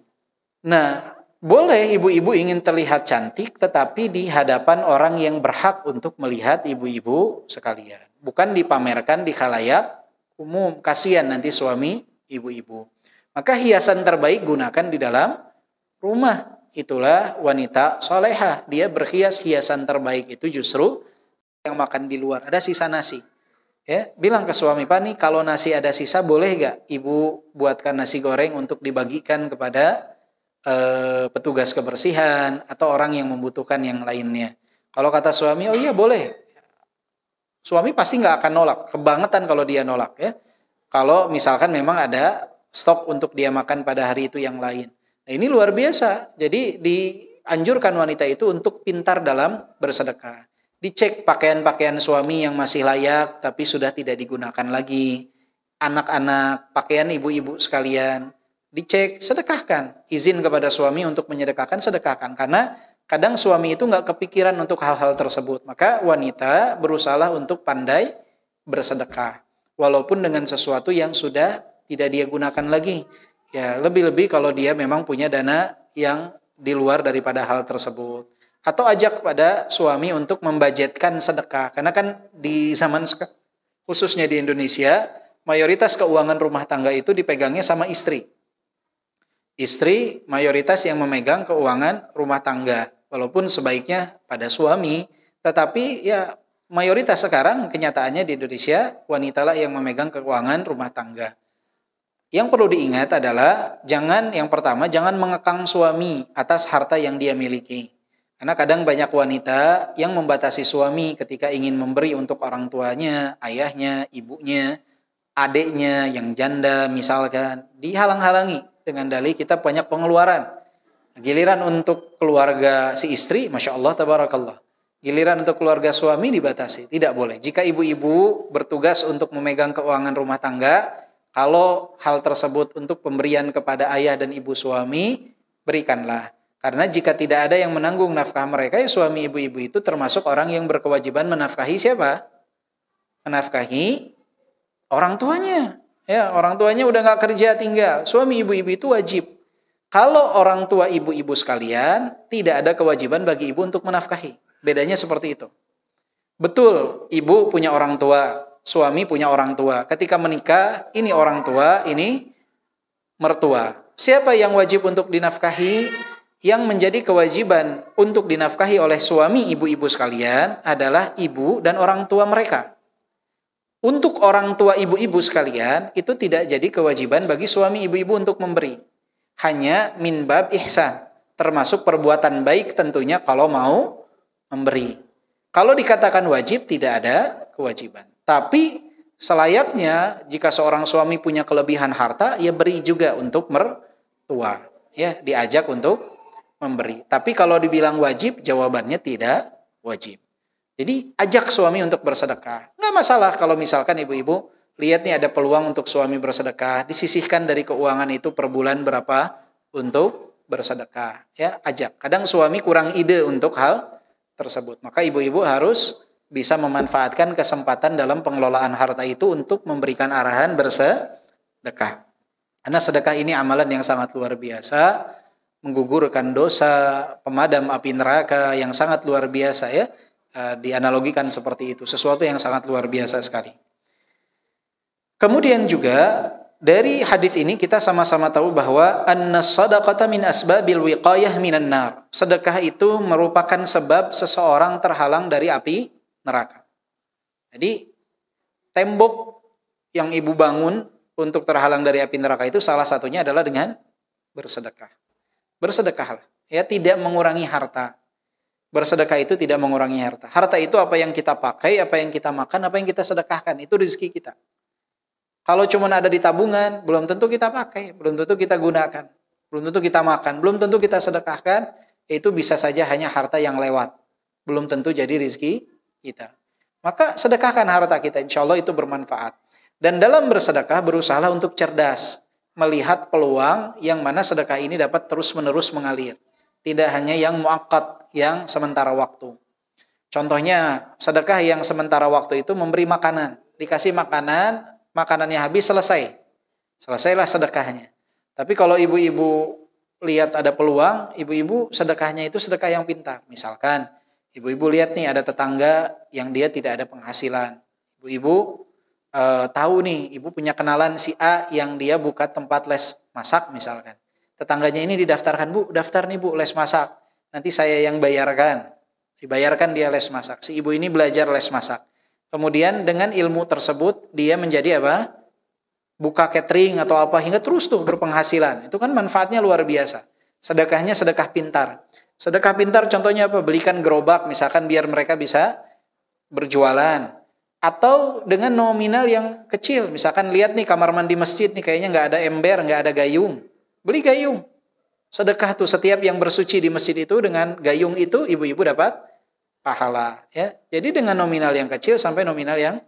Nah, boleh ibu-ibu ingin terlihat cantik tetapi di hadapan orang yang berhak untuk melihat ibu-ibu sekalian. Bukan dipamerkan di khalayak umum. Kasihan nanti suami ibu-ibu. Maka hiasan terbaik gunakan di dalam rumah. Itulah wanita solehah. Dia berhias, hiasan terbaik itu justru yang makan di luar. Ada sisa nasi. Ya, bilang ke suami, Pak nih kalau nasi ada sisa boleh gak ibu buatkan nasi goreng untuk dibagikan kepada petugas kebersihan atau orang yang membutuhkan yang lainnya. Kalau kata suami, oh iya boleh. Suami pasti gak akan nolak. Kebangetan kalau dia nolak ya. Kalau misalkan memang ada stok untuk dia makan pada hari itu yang lain. Nah, ini luar biasa. Jadi dianjurkan wanita itu untuk pintar dalam bersedekah. Dicek pakaian-pakaian suami yang masih layak tapi sudah tidak digunakan lagi. Anak-anak, pakaian ibu-ibu sekalian. Dicek, sedekahkan. Izin kepada suami untuk menyedekahkan, sedekahkan. Karena kadang suami itu nggak kepikiran untuk hal-hal tersebut. Maka wanita berusaha untuk pandai bersedekah. Walaupun dengan sesuatu yang sudah tidak dia gunakan lagi. Ya, lebih-lebih kalau dia memang punya dana yang di luar daripada hal tersebut. Atau ajak kepada suami untuk membudgetkan sedekah. Karena kan di zaman khususnya di Indonesia, mayoritas keuangan rumah tangga itu dipegangnya sama istri. Istri mayoritas yang memegang keuangan rumah tangga. Walaupun sebaiknya pada suami. Tetapi ya mayoritas sekarang kenyataannya di Indonesia, wanitalah yang memegang keuangan rumah tangga. Yang perlu diingat adalah yang pertama jangan mengekang suami atas harta yang dia miliki. Karena kadang banyak wanita yang membatasi suami ketika ingin memberi untuk orang tuanya, ayahnya, ibunya, adiknya yang janda misalkan, dihalang-halangi dengan dalih kita banyak pengeluaran. Giliran untuk keluarga si istri, Masya Allah, tabarakallah. Giliran untuk keluarga suami dibatasi, tidak boleh. Jika ibu-ibu bertugas untuk memegang keuangan rumah tangga, kalau hal tersebut untuk pemberian kepada ayah dan ibu suami, berikanlah. Karena jika tidak ada yang menanggung nafkah mereka, ya suami ibu-ibu itu termasuk orang yang berkewajiban menafkahi siapa? Menafkahi orang tuanya. Ya, orang tuanya udah nggak kerja tinggal. Suami ibu-ibu itu wajib. Kalau orang tua ibu-ibu sekalian, tidak ada kewajiban bagi ibu untuk menafkahi. Bedanya seperti itu. Betul, ibu punya orang tua. Suami punya orang tua. Ketika menikah, ini orang tua, ini mertua. Siapa yang wajib untuk dinafkahi? Yang menjadi kewajiban untuk dinafkahi oleh suami ibu-ibu sekalian adalah ibu dan orang tua mereka. Untuk orang tua ibu-ibu sekalian, itu tidak jadi kewajiban bagi suami ibu-ibu untuk memberi. Hanya min bab ihsan, termasuk perbuatan baik tentunya kalau mau memberi. Kalau dikatakan wajib, tidak ada kewajiban. Tapi selayaknya jika seorang suami punya kelebihan harta, ya beri juga untuk mertua. Ya, diajak untuk memberi. Tapi kalau dibilang wajib, jawabannya tidak wajib. Jadi ajak suami untuk bersedekah. Nggak masalah kalau misalkan ibu-ibu lihat nih ada peluang untuk suami bersedekah, disisihkan dari keuangan itu per bulan berapa untuk bersedekah. Ya, ajak. Kadang suami kurang ide untuk hal tersebut. Maka ibu-ibu harus bisa memanfaatkan kesempatan dalam pengelolaan harta itu untuk memberikan arahan bersedekah. Karena sedekah ini amalan yang sangat luar biasa, menggugurkan dosa, pemadam api neraka yang sangat luar biasa ya. Dianalogikan seperti itu, sesuatu yang sangat luar biasa sekali. Kemudian juga dari hadis ini kita sama-sama tahu bahwa an-shadaqata min asbabil wiqayah minan nar. Sedekah itu merupakan sebab seseorang terhalang dari api neraka. Jadi tembok yang ibu bangun untuk terhalang dari api neraka itu salah satunya adalah dengan bersedekah. Bersedekahlah, ya, tidak mengurangi harta. Bersedekah itu tidak mengurangi harta. Harta itu apa yang kita pakai, apa yang kita makan, apa yang kita sedekahkan, itu rezeki kita. Kalau cuma ada di tabungan, belum tentu kita pakai, belum tentu kita gunakan, belum tentu kita makan, belum tentu kita sedekahkan, itu bisa saja hanya harta yang lewat. Belum tentu jadi rezeki kita. Maka sedekahkan harta kita, insya Allah itu bermanfaat. Dan dalam bersedekah berusahalah untuk cerdas, melihat peluang yang mana sedekah ini dapat terus-menerus mengalir. tidak hanya yang muakkad, yang sementara waktu. Contohnya, sedekah yang sementara waktu itu memberi makanan. Dikasih makanan, makanannya habis, selesai. Selesailah sedekahnya. Tapi kalau ibu-ibu lihat ada peluang, ibu-ibu sedekahnya itu sedekah yang pintar. Misalkan, ibu-ibu lihat nih ada tetangga yang dia tidak ada penghasilan. Ibu-ibu tahu nih, ibu punya kenalan si A yang dia buka tempat les masak misalkan. Tetangganya ini didaftarkan, Bu, daftar nih Bu les masak. Nanti saya yang bayarkan. Dibayarkan dia les masak. Si ibu ini belajar les masak. Kemudian dengan ilmu tersebut dia menjadi apa? Buka catering atau apa hingga terus tuh berpenghasilan. Itu kan manfaatnya luar biasa. Sedekahnya sedekah pintar. Sedekah pintar contohnya apa? Belikan gerobak misalkan biar mereka bisa berjualan. Atau dengan nominal yang kecil. Misalkan lihat nih kamar mandi masjid nih kayaknya nggak ada ember, nggak ada gayung. Beli gayung. Sedekah tuh setiap yang bersuci di masjid itu dengan gayung itu ibu-ibu dapat pahala. Ya. Jadi dengan nominal yang kecil sampai nominal yang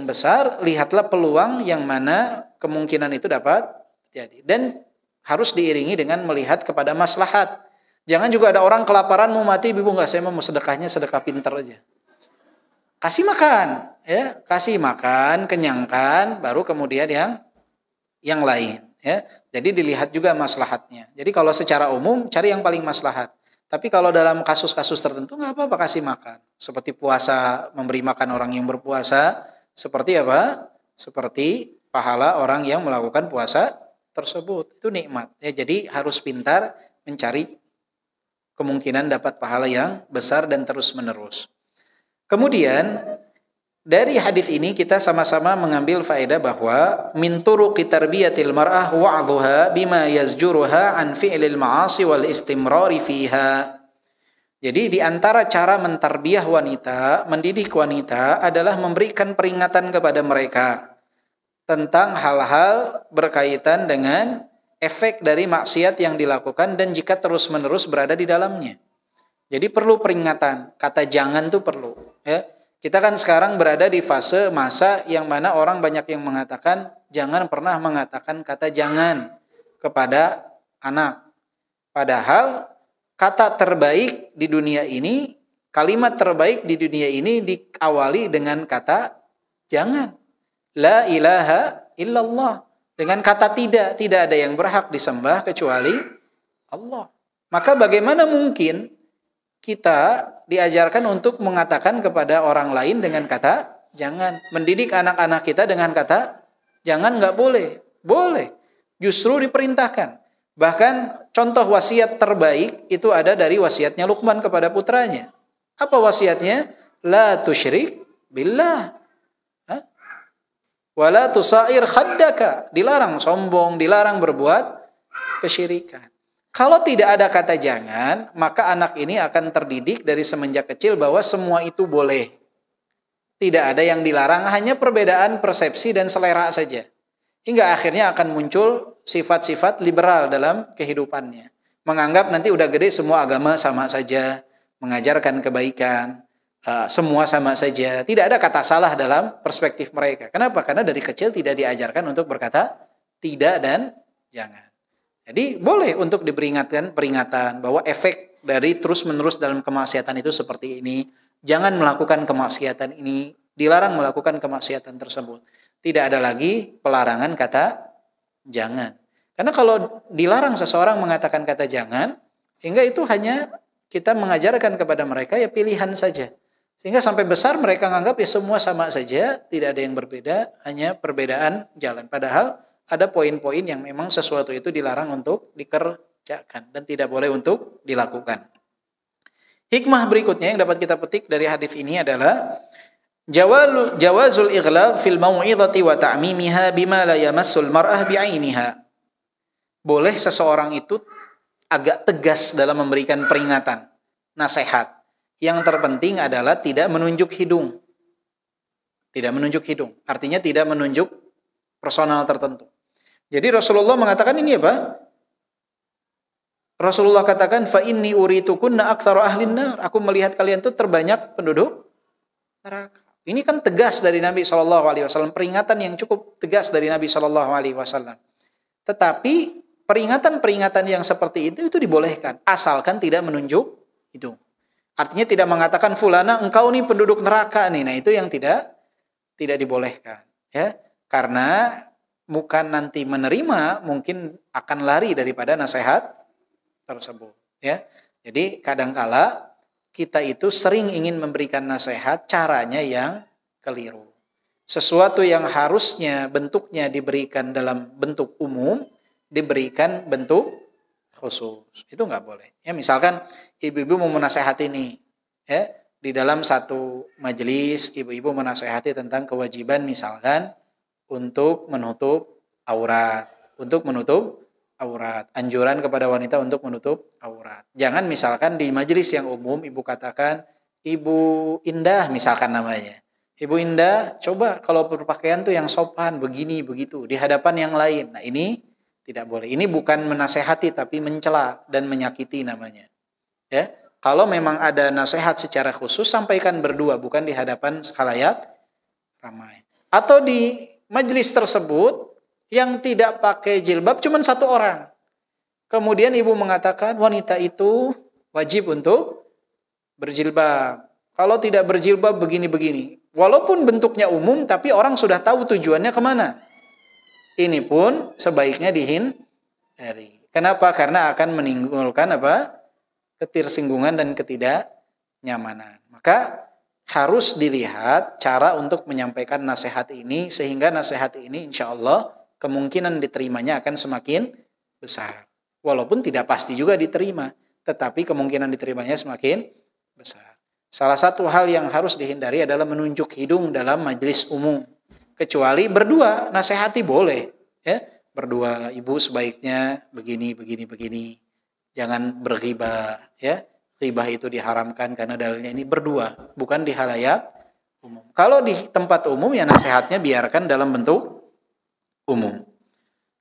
besar, lihatlah peluang yang mana kemungkinan itu dapat terjadi. Dan harus diiringi dengan melihat kepada maslahat. Jangan juga ada orang kelaparan mau mati, ibu nggak, saya mau sedekahnya sedekah pintar aja. Kasih makan, ya, kasih makan, kenyangkan, baru kemudian yang lain, ya. Jadi dilihat juga maslahatnya. Jadi kalau secara umum cari yang paling maslahat. Tapi kalau dalam kasus-kasus tertentu nggak apa-apa kasih makan. Seperti puasa, memberi makan orang yang berpuasa, seperti apa? Seperti pahala orang yang melakukan puasa tersebut. Itu nikmat. Ya, jadi harus pintar mencari kemungkinan dapat pahala yang besar dan terus-menerus. Kemudian dari hadis ini kita sama-sama mengambil faedah bahwa min turuqi tarbiyatil mar'ah wa'dhuha bima yazjuruha an fi'lil ma'asi wal istimrari fiha. Jadi di antara cara mentarbiyah wanita, mendidik wanita adalah memberikan peringatan kepada mereka tentang hal-hal berkaitan dengan efek dari maksiat yang dilakukan dan jika terus-menerus berada di dalamnya. Jadi perlu peringatan, kata jangan tuh perlu. Ya. Kita kan sekarang berada di fase masa yang mana orang banyak yang mengatakan jangan pernah mengatakan kata jangan kepada anak. Padahal kata terbaik di dunia ini, kalimat terbaik di dunia ini diawali dengan kata jangan. La ilaha illallah. Dengan kata tidak ada yang berhak disembah kecuali Allah. Maka bagaimana mungkin kita diajarkan untuk mengatakan kepada orang lain dengan kata jangan. Mendidik anak-anak kita dengan kata jangan nggak boleh. Boleh. Justru diperintahkan. Bahkan contoh wasiat terbaik itu ada dari wasiatnya Luqman kepada putranya. Apa wasiatnya? La tusyrik billah. Wala tusair khaddaka. Dilarang sombong, dilarang berbuat kesyirikan. Kalau tidak ada kata jangan, maka anak ini akan terdidik dari semenjak kecil bahwa semua itu boleh. Tidak ada yang dilarang, hanya perbedaan persepsi dan selera saja. Hingga akhirnya akan muncul sifat-sifat liberal dalam kehidupannya. Menganggap nanti udah gede semua agama sama saja, mengajarkan kebaikan, semua sama saja. Tidak ada kata salah dalam perspektif mereka. Kenapa? Karena dari kecil tidak diajarkan untuk berkata tidak dan jangan. Jadi boleh untuk diperingatkan peringatan bahwa efek dari terus-menerus dalam kemaksiatan itu seperti ini. Jangan melakukan kemaksiatan ini, dilarang melakukan kemaksiatan tersebut. Tidak ada lagi pelarangan kata jangan. Karena kalau dilarang seseorang mengatakan kata jangan, hingga itu hanya kita mengajarkan kepada mereka ya pilihan saja. Sehingga sampai besar mereka menganggap ya semua sama saja, tidak ada yang berbeda, hanya perbedaan jalan. Padahal ada poin-poin yang memang sesuatu itu dilarang untuk dikerjakan dan tidak boleh untuk dilakukan. Hikmah berikutnya yang dapat kita petik dari hadis ini adalah jawazul ighlab fil mau'izati wa ta'mimiha bima la yamassul mar'ah bi'ainiha. Boleh seseorang itu agak tegas dalam memberikan peringatan, nasihat. Yang terpenting adalah tidak menunjuk hidung. Tidak menunjuk hidung, artinya tidak menunjuk personal tertentu. Jadi Rasulullah mengatakan ini apa? Rasulullah katakan fa inni uritukunna aktsaru ahlin nar. Aku melihat kalian itu terbanyak penduduk neraka. Ini kan tegas dari Nabi SAW, peringatan yang cukup tegas dari Nabi SAW. Tetapi peringatan-peringatan yang seperti itu dibolehkan, asalkan tidak menunjuk hidung. Artinya tidak mengatakan fulana engkau nih penduduk neraka nih. Nah, itu yang tidak dibolehkan, ya. Karena bukan nanti menerima, mungkin akan lari daripada nasihat tersebut, ya. Jadi kadangkala kita itu sering ingin memberikan nasihat, caranya yang keliru. Sesuatu yang harusnya bentuknya diberikan dalam bentuk umum, diberikan bentuk khusus. Itu nggak boleh. Ya, misalkan ibu-ibu mau menasehati nih, ya, di dalam satu majelis ibu-ibu menasehati tentang kewajiban misalkan untuk menutup aurat, anjuran kepada wanita untuk menutup aurat. Jangan misalkan di majelis yang umum ibu katakan, Ibu Indah misalkan namanya. Ibu Indah, coba kalau berpakaian tuh yang sopan, begini, begitu, di hadapan yang lain. Nah, ini tidak boleh. Ini bukan menasehati tapi mencela dan menyakiti namanya. Ya, kalau memang ada nasihat secara khusus sampaikan berdua, bukan di hadapan khalayak ramai. Atau di majelis tersebut yang tidak pakai jilbab cuma satu orang. Kemudian ibu mengatakan wanita itu wajib untuk berjilbab. Kalau tidak berjilbab begini-begini. Walaupun bentuknya umum tapi orang sudah tahu tujuannya kemana. Ini pun sebaiknya dihindari. Kenapa? Karena akan menimbulkan ketidaksinggungan dan ketidaknyamanan. Maka harus dilihat cara untuk menyampaikan nasihat ini, sehingga nasihat ini insya Allah kemungkinan diterimanya akan semakin besar. Walaupun tidak pasti juga diterima, tetapi kemungkinan diterimanya semakin besar. Salah satu hal yang harus dihindari adalah menunjuk hidung dalam majelis umum. Kecuali berdua, nasihati boleh, ya. Berdua, ibu sebaiknya begini. Jangan berghibah, ya. Ghibah itu diharamkan karena dalilnya ini berdua, bukan di halayak umum. Kalau di tempat umum ya nasihatnya biarkan dalam bentuk umum.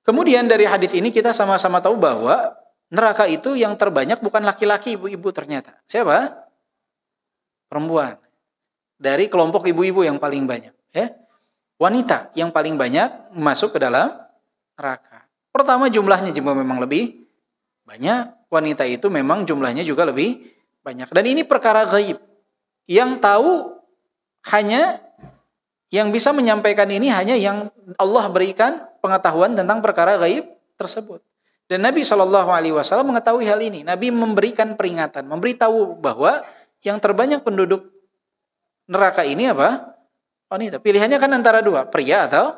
Kemudian dari hadis ini kita sama-sama tahu bahwa neraka itu yang terbanyak bukan laki-laki, ibu-ibu ternyata. Siapa? Perempuan. Dari kelompok ibu-ibu yang paling banyak, ya. Wanita yang paling banyak masuk ke dalam neraka. Pertama jumlahnya juga memang lebih banyak. Wanita itu memang jumlahnya juga lebih banyak. Dan ini perkara gaib. Yang tahu hanya, yang bisa menyampaikan ini hanya yang Allah berikan pengetahuan tentang perkara gaib tersebut. Dan Nabi SAW mengetahui hal ini. Nabi memberikan peringatan, memberitahu bahwa yang terbanyak penduduk neraka ini apa? Wanita. Pilihannya kan antara dua, pria atau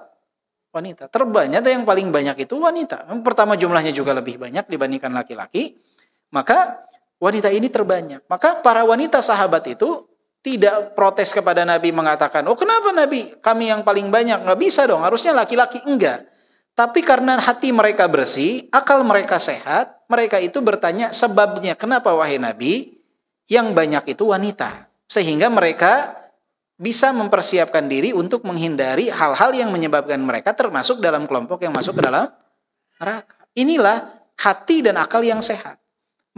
wanita. Terbanyak yang paling banyak itu wanita. Yang pertama jumlahnya juga lebih banyak dibandingkan laki-laki. Maka wanita ini terbanyak. Maka para wanita sahabat itu tidak protes kepada Nabi mengatakan, oh kenapa Nabi? Kami yang paling banyak. Nggak bisa dong, harusnya laki-laki. Enggak. Tapi karena hati mereka bersih, akal mereka sehat, mereka itu bertanya sebabnya. Kenapa wahai Nabi? Yang banyak itu wanita. Sehingga mereka bisa mempersiapkan diri untuk menghindari hal-hal yang menyebabkan mereka termasuk dalam kelompok yang masuk ke dalam neraka. Inilah hati dan akal yang sehat.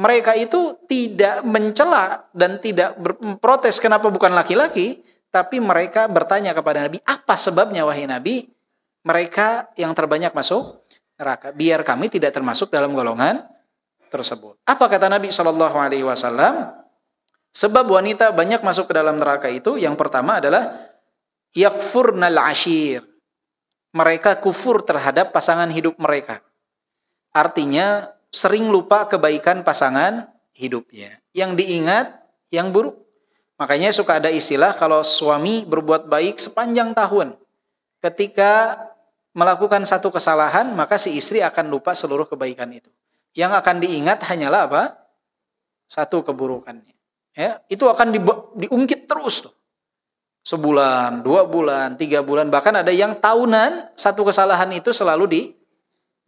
Mereka itu tidak mencela dan tidak berprotes kenapa bukan laki-laki, tapi mereka bertanya kepada Nabi, apa sebabnya wahai Nabi mereka yang terbanyak masuk neraka? Biar kami tidak termasuk dalam golongan tersebut. Apa kata Nabi SAW? Sebab wanita banyak masuk ke dalam neraka itu, yang pertama adalah yakfurnal ashir. Mereka kufur terhadap pasangan hidup mereka. Artinya sering lupa kebaikan pasangan hidupnya. Yang diingat yang buruk. Makanya suka ada istilah kalau suami berbuat baik sepanjang tahun. Ketika melakukan satu kesalahan, maka si istri akan lupa seluruh kebaikan itu. Yang akan diingat hanyalah apa? Satu keburukannya. Ya, itu akan diungkit terus tuh. Sebulan, 2 bulan, 3 bulan, bahkan ada yang tahunan satu kesalahan itu selalu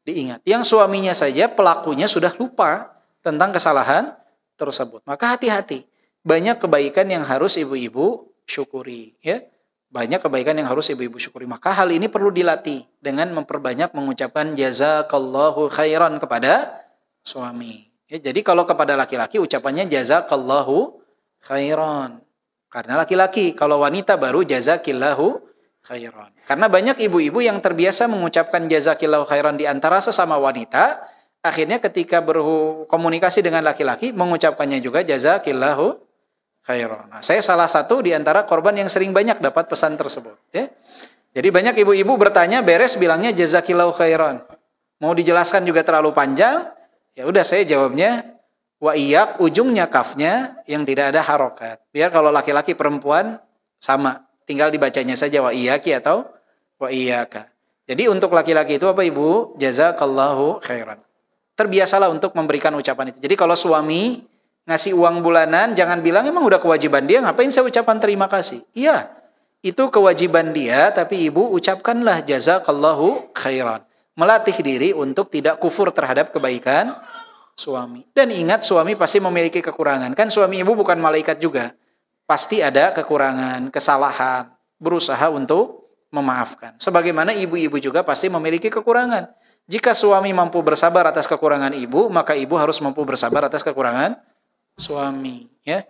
diingat. Yang suaminya saja pelakunya sudah lupa tentang kesalahan tersebut. Maka hati-hati. Banyak kebaikan yang harus ibu-ibu syukuri, ya. Banyak kebaikan yang harus ibu-ibu syukuri. Maka hal ini perlu dilatih dengan memperbanyak mengucapkan jazakallahu khairan kepada suami. Ya, jadi kalau kepada laki-laki ucapannya jazakallahu khairan. Karena laki-laki, kalau wanita baru jazakillahu khairan. Karena banyak ibu-ibu yang terbiasa mengucapkan jazakillahu khairan di antara sesama wanita, akhirnya ketika berkomunikasi dengan laki-laki mengucapkannya juga jazakillahu khairan. Nah, saya salah satu di antara korban yang sering banyak dapat pesan tersebut, ya. Jadi banyak ibu-ibu bertanya, beres bilangnya jazakillahu khairan. Mau dijelaskan juga terlalu panjang, ya udah saya jawabnya wa iyyak, ujungnya kafnya yang tidak ada harokat. Biar kalau laki-laki perempuan sama, tinggal dibacanya saja wa iyyaki atau wa iyyaka. Jadi untuk laki-laki itu apa ibu? Jazakallahu khairan. Terbiasalah untuk memberikan ucapan itu. Jadi kalau suami ngasih uang bulanan, jangan bilang emang udah kewajiban dia, ngapain saya ucapan terima kasih? Iya, itu kewajiban dia, tapi ibu ucapkanlah jazakallahu khairan. Melatih diri untuk tidak kufur terhadap kebaikan suami. Dan ingat, suami pasti memiliki kekurangan. Kan suami ibu bukan malaikat juga. Pasti ada kekurangan, kesalahan. Berusaha untuk memaafkan. Sebagaimana ibu-ibu juga pasti memiliki kekurangan. Jika suami mampu bersabar atas kekurangan ibu, maka ibu harus mampu bersabar atas kekurangan suami. Ya.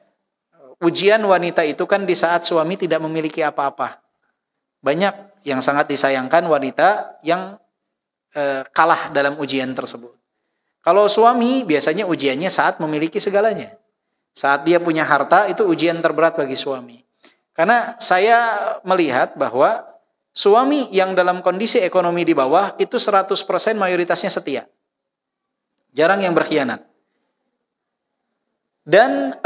Ujian wanita itu kan di saat suami tidak memiliki apa-apa. Banyak yang sangat disayangkan wanita yang kalah dalam ujian tersebut. Kalau suami biasanya ujiannya saat memiliki segalanya. Saat dia punya harta itu ujian terberat bagi suami. Karena saya melihat bahwa suami yang dalam kondisi ekonomi di bawah itu 100% mayoritasnya setia. Jarang yang berkhianat. Dan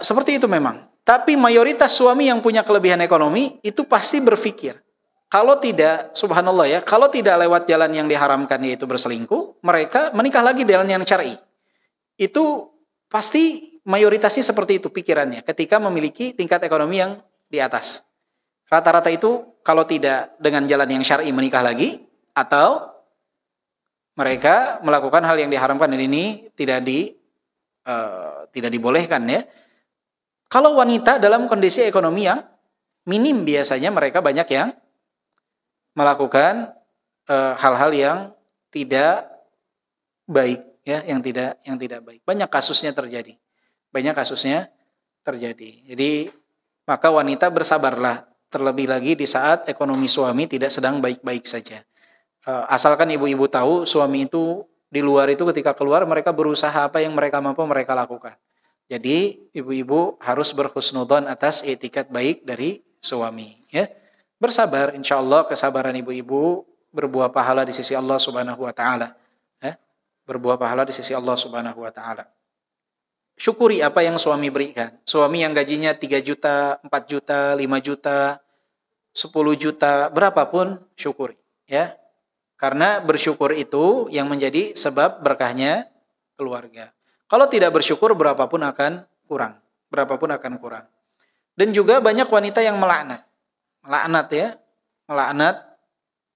seperti itu memang. Tapi mayoritas suami yang punya kelebihan ekonomi itu pasti berpikir, kalau tidak, subhanallah ya, kalau tidak lewat jalan yang diharamkan yaitu berselingkuh, mereka menikah lagi jalan yang syar'i. Itu pasti mayoritasnya seperti itu pikirannya ketika memiliki tingkat ekonomi yang di atas. Rata-rata itu kalau tidak dengan jalan yang syar'i menikah lagi, atau mereka melakukan hal yang diharamkan dan ini tidak dibolehkan ya. Kalau wanita dalam kondisi ekonomi yang minim biasanya mereka banyak yang melakukan hal-hal yang tidak baik ya, yang tidak baik. Banyak kasusnya terjadi. Jadi maka wanita bersabarlah, terlebih lagi di saat ekonomi suami tidak sedang baik-baik saja. Asalkan ibu-ibu tahu suami itu di luar itu ketika keluar mereka berusaha apa yang mereka mampu mereka lakukan. Jadi ibu-ibu harus berhusnudzon atas etikat baik dari suami ya. Bersabar, insya Allah kesabaran ibu-ibu berbuah pahala di sisi Allah Subhanahu Wa Taala. Berbuah pahala di sisi Allah Subhanahu Wa Taala. Syukuri apa yang suami berikan. Suami yang gajinya 3 juta, 4 juta, 5 juta, 10 juta, berapapun syukuri. Ya, karena bersyukur itu yang menjadi sebab berkahnya keluarga. Kalau tidak bersyukur berapapun akan kurang. Dan juga banyak wanita yang melaknat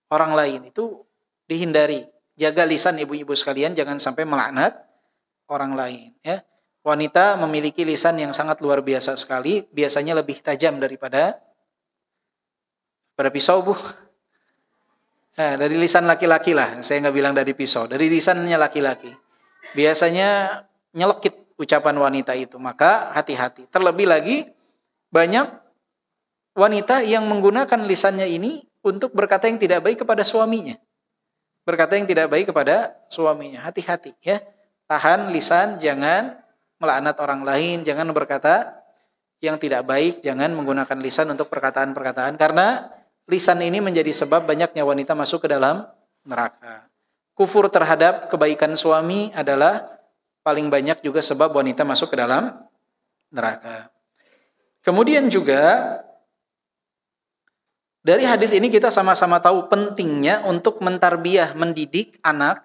orang lain, itu dihindari. Jaga lisan ibu-ibu sekalian, jangan sampai melaknat orang lain ya. Wanita memiliki lisan yang sangat luar biasa sekali, biasanya lebih tajam daripada pisau bu. Dari lisan laki-laki lah, saya nggak bilang dari pisau, dari lisannya laki-laki. Biasanya nyelekit ucapan wanita itu, maka hati-hati. Terlebih lagi banyak wanita yang menggunakan lisannya ini untuk berkata yang tidak baik kepada suaminya. Hati-hati ya. Tahan lisan, jangan melaknat orang lain, jangan berkata yang tidak baik, jangan menggunakan lisan untuk perkataan-perkataan, karena lisan ini menjadi sebab banyaknya wanita masuk ke dalam neraka. Kufur terhadap kebaikan suami adalah paling banyak juga sebab wanita masuk ke dalam neraka. Kemudian juga dari hadis ini kita sama-sama tahu pentingnya untuk mentarbiyah, mendidik anak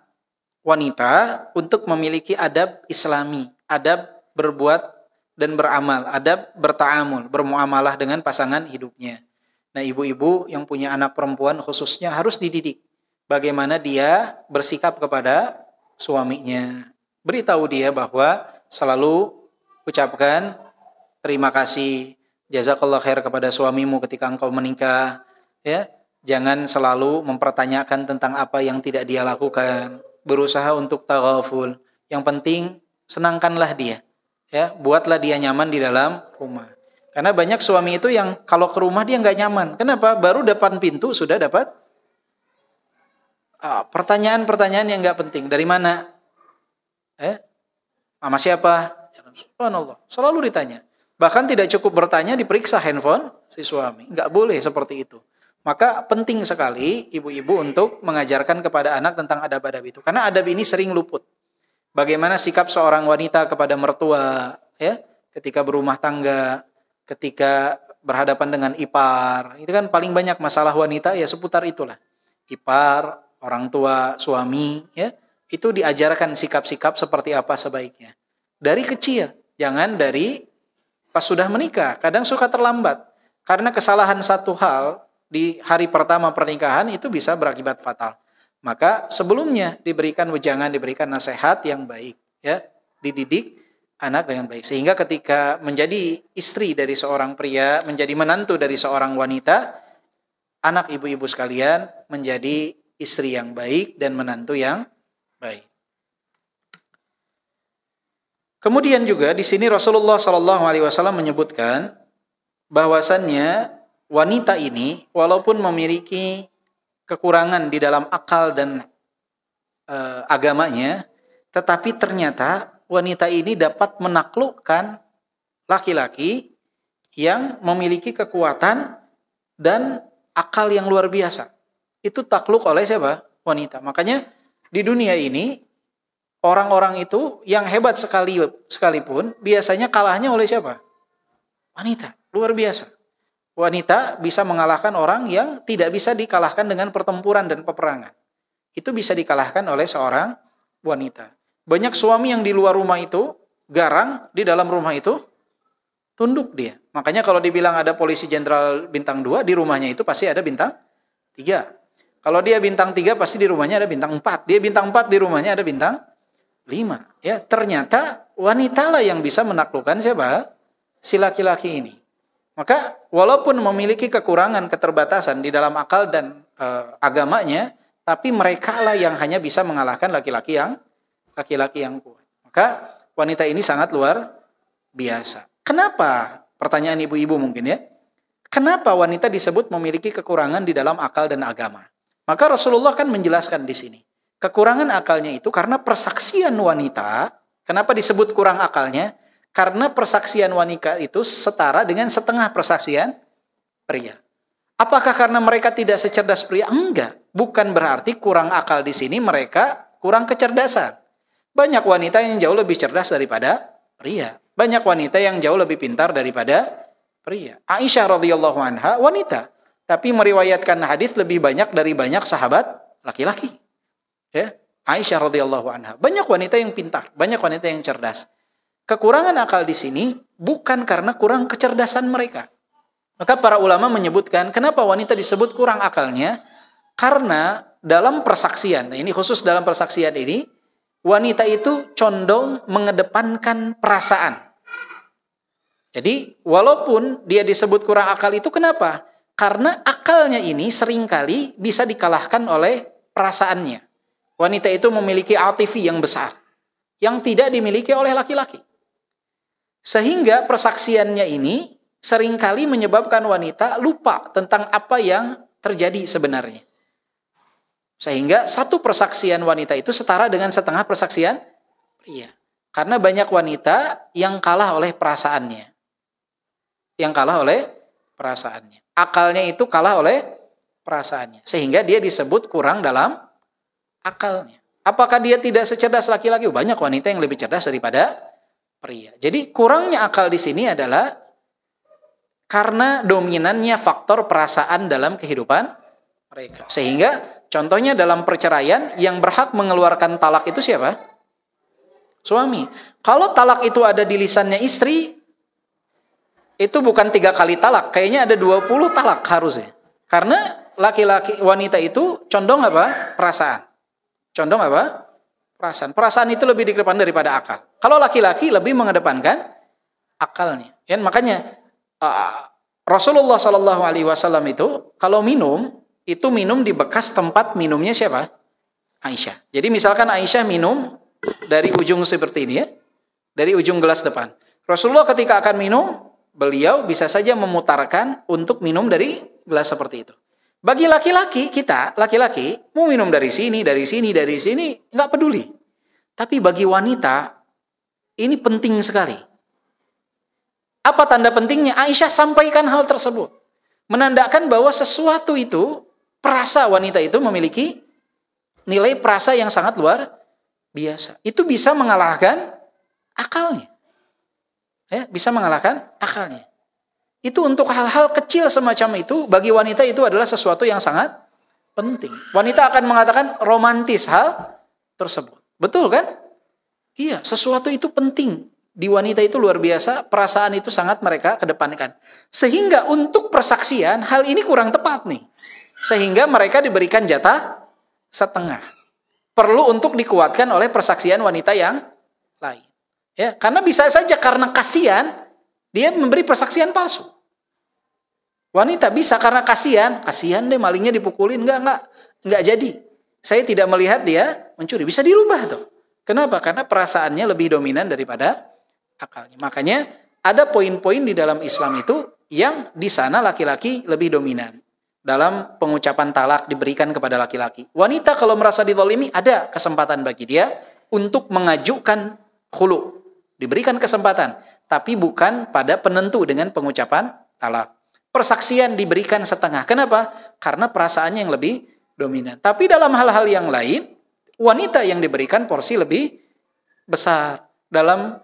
wanita untuk memiliki adab islami, adab berbuat dan beramal, adab berta'amul, bermuamalah dengan pasangan hidupnya. Nah, ibu-ibu yang punya anak perempuan khususnya harus dididik bagaimana dia bersikap kepada suaminya. Beritahu dia bahwa selalu ucapkan terima kasih, jazakallah khair kepada suamimu ketika engkau menikah. Ya, jangan selalu mempertanyakan tentang apa yang tidak dia lakukan. Berusaha untuk taghaful. Yang penting senangkanlah dia. Ya, buatlah dia nyaman di dalam rumah. Karena banyak suami itu yang kalau ke rumah dia nggak nyaman. Kenapa? Baru depan pintu sudah dapat pertanyaan-pertanyaan yang nggak penting. Dari mana? Sama siapa? Subhanallah. Selalu ditanya. Bahkan tidak cukup bertanya, diperiksa handphone si suami. Nggak boleh seperti itu. Maka penting sekali ibu-ibu untuk mengajarkan kepada anak tentang adab-adab itu. Karena adab ini sering luput. Bagaimana sikap seorang wanita kepada mertua, ya, ketika berumah tangga, ketika berhadapan dengan ipar. Itu kan paling banyak masalah wanita ya seputar itulah. Ipar, orang tua, suami, ya, itu diajarkan sikap-sikap seperti apa sebaiknya. Dari kecil, jangan dari pas sudah menikah. Kadang suka terlambat. Karena kesalahan satu hal di hari pertama pernikahan itu bisa berakibat fatal. Maka sebelumnya diberikan wejangan, diberikan nasihat yang baik, ya, dididik anak dengan baik. Sehingga ketika menjadi istri dari seorang pria, menjadi menantu dari seorang wanita, anak ibu-ibu sekalian menjadi istri yang baik dan menantu yang baik. Kemudian juga di sini Rasulullah SAW menyebutkan bahwasannya wanita ini walaupun memiliki kekurangan di dalam akal dan agamanya, tetapi ternyata wanita ini dapat menaklukkan laki-laki yang memiliki kekuatan dan akal yang luar biasa. Itu takluk oleh siapa? Wanita. Makanya di dunia ini orang-orang itu yang hebat sekalipun biasanya kalahnya oleh siapa? Wanita. Luar biasa. Wanita bisa mengalahkan orang yang tidak bisa dikalahkan dengan pertempuran dan peperangan. Itu bisa dikalahkan oleh seorang wanita. Banyak suami yang di luar rumah itu garang, di dalam rumah itu tunduk dia. Makanya kalau dibilang ada polisi jenderal bintang 2, di rumahnya itu pasti ada bintang 3. Kalau dia bintang 3 pasti di rumahnya ada bintang 4. Dia bintang 4 di rumahnya ada bintang 5. Ya, ternyata wanitalah yang bisa menaklukkan siapa? Si laki-laki ini. Maka walaupun memiliki kekurangan, keterbatasan di dalam akal dan agamanya, tapi merekalah yang hanya bisa mengalahkan laki-laki yang kuat. Maka wanita ini sangat luar biasa. Kenapa? Pertanyaan ibu-ibu mungkin ya. Kenapa wanita disebut memiliki kekurangan di dalam akal dan agama? Maka Rasulullah kan menjelaskan di sini. Kekurangan akalnya itu karena persaksian wanita. Kenapa disebut kurang akalnya? Karena persaksian wanita itu setara dengan setengah persaksian pria. Apakah karena mereka tidak secerdas pria? Enggak. Bukan berarti kurang akal di sini mereka kurang kecerdasan. Banyak wanita yang jauh lebih cerdas daripada pria. Banyak wanita yang jauh lebih pintar daripada pria. Aisyah radhiyallahu anha wanita, tapi meriwayatkan hadis lebih banyak dari banyak sahabat laki-laki. Ya, Aisyah radhiyallahu anha. Banyak wanita yang pintar, banyak wanita yang cerdas. Kekurangan akal di sini bukan karena kurang kecerdasan mereka. Maka para ulama menyebutkan kenapa wanita disebut kurang akalnya? Karena dalam persaksian, nah ini khusus dalam persaksian ini, wanita itu condong mengedepankan perasaan. Jadi walaupun dia disebut kurang akal itu kenapa? Karena akalnya ini seringkali bisa dikalahkan oleh perasaannya. Wanita itu memiliki atifi yang besar, yang tidak dimiliki oleh laki-laki. Sehingga persaksiannya ini seringkali menyebabkan wanita lupa tentang apa yang terjadi sebenarnya. Sehingga satu persaksian wanita itu setara dengan setengah persaksian pria. Karena banyak wanita yang kalah oleh perasaannya. Yang kalah oleh perasaannya. Akalnya itu kalah oleh perasaannya. Sehingga dia disebut kurang dalam akalnya. Apakah dia tidak secerdas laki-laki? Banyak wanita yang lebih cerdas daripada pria. Jadi kurangnya akal di sini adalah karena dominannya faktor perasaan dalam kehidupan mereka. Sehingga contohnya dalam perceraian yang berhak mengeluarkan talak itu siapa? Suami. Kalau talak itu ada di lisannya istri, itu bukan 3 kali talak, kayaknya ada 20 talak harusnya. Karena laki-laki wanita itu condong apa? Perasaan. Condong apa? Perasaan. Perasaan itu lebih dikedepan daripada akal. Kalau laki-laki lebih mengedepankan akalnya. Ya, makanya Rasulullah SAW itu kalau minum itu minum di bekas tempat minumnya siapa? Aisyah. Jadi misalkan Aisyah minum dari ujung seperti ini ya, dari ujung gelas depan. Rasulullah ketika akan minum, beliau bisa saja memutarkan untuk minum dari gelas seperti itu. Bagi laki-laki, kita laki-laki mau minum dari sini, nggak peduli. Tapi bagi wanita ini penting sekali. Apa tanda pentingnya? Aisyah sampaikan hal tersebut, menandakan bahwa sesuatu itu, perasa wanita itu memiliki nilai perasa yang sangat luar biasa. Itu bisa mengalahkan akalnya. Ya, bisa mengalahkan akalnya. Itu untuk hal-hal kecil semacam itu, bagi wanita itu adalah sesuatu yang sangat penting. Wanita akan mengatakan romantis hal tersebut. Betul kan? Iya, sesuatu itu penting. Di wanita itu luar biasa, perasaan itu sangat mereka kedepankan. Sehingga untuk persaksian, hal ini kurang tepat nih. Sehingga mereka diberikan jatah setengah. Perlu untuk dikuatkan oleh persaksian wanita yang lain. Ya, karena bisa saja karena kasihan, dia memberi persaksian palsu. Wanita bisa karena kasihan deh malingnya dipukulin, enggak jadi. Saya tidak melihat dia mencuri, bisa dirubah tuh. Kenapa? Karena perasaannya lebih dominan daripada akalnya. Makanya ada poin-poin di dalam Islam itu yang di sana laki-laki lebih dominan. Dalam pengucapan talak diberikan kepada laki-laki. Wanita kalau merasa dizalimi ada kesempatan bagi dia untuk mengajukan khulu. Diberikan kesempatan. Tapi bukan pada penentu dengan pengucapan talak. Persaksian diberikan setengah. Kenapa? Karena perasaannya yang lebih dominan. Tapi dalam hal-hal yang lain, wanita yang diberikan porsi lebih besar. Dalam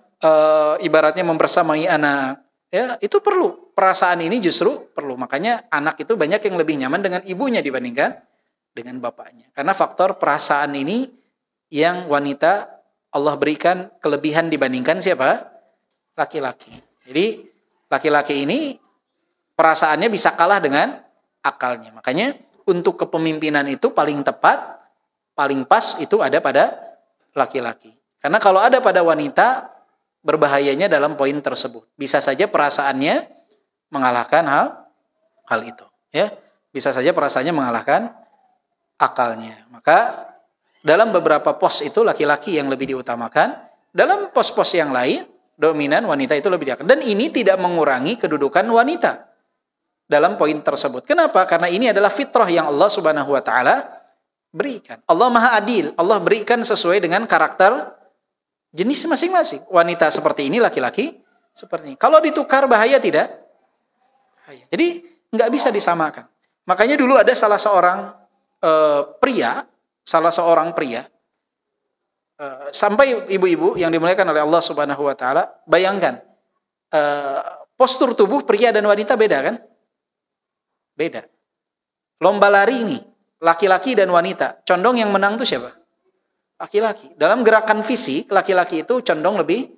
ibaratnya membersamai anak. Ya, itu perlu. Perasaan ini justru perlu. Makanya anak itu banyak yang lebih nyaman dengan ibunya dibandingkan dengan bapaknya. Karena faktor perasaan ini yang wanita Allah berikan kelebihan dibandingkan siapa? Laki-laki. Jadi laki-laki ini perasaannya bisa kalah dengan akalnya. Makanya untuk kepemimpinan itu paling tepat, paling pas itu ada pada laki-laki. Karena kalau ada pada wanita, berbahayanya dalam poin tersebut. Bisa saja perasaannya mengalahkan hal itu. Ya, bisa saja perasaannya mengalahkan akalnya. Maka dalam beberapa pos itu laki-laki yang lebih diutamakan. Dalam pos-pos yang lain, dominan wanita itu lebih diakan. Dan ini tidak mengurangi kedudukan wanita dalam poin tersebut. Kenapa? Karena ini adalah fitrah yang Allah Subhanahu wa taala berikan. Allah Maha Adil. Allah berikan sesuai dengan karakter jenis masing-masing. Wanita seperti ini, laki-laki seperti ini. Kalau ditukar bahaya tidak? Bahaya. Jadi nggak bisa disamakan. Makanya dulu ada salah seorang pria sampai ibu-ibu yang dimuliakan oleh Allah Subhanahu wa taala, bayangkan postur tubuh pria dan wanita beda kan? Beda. Lomba lari ini, laki-laki dan wanita, condong yang menang itu siapa? Laki-laki. Dalam gerakan fisik, laki-laki itu condong lebih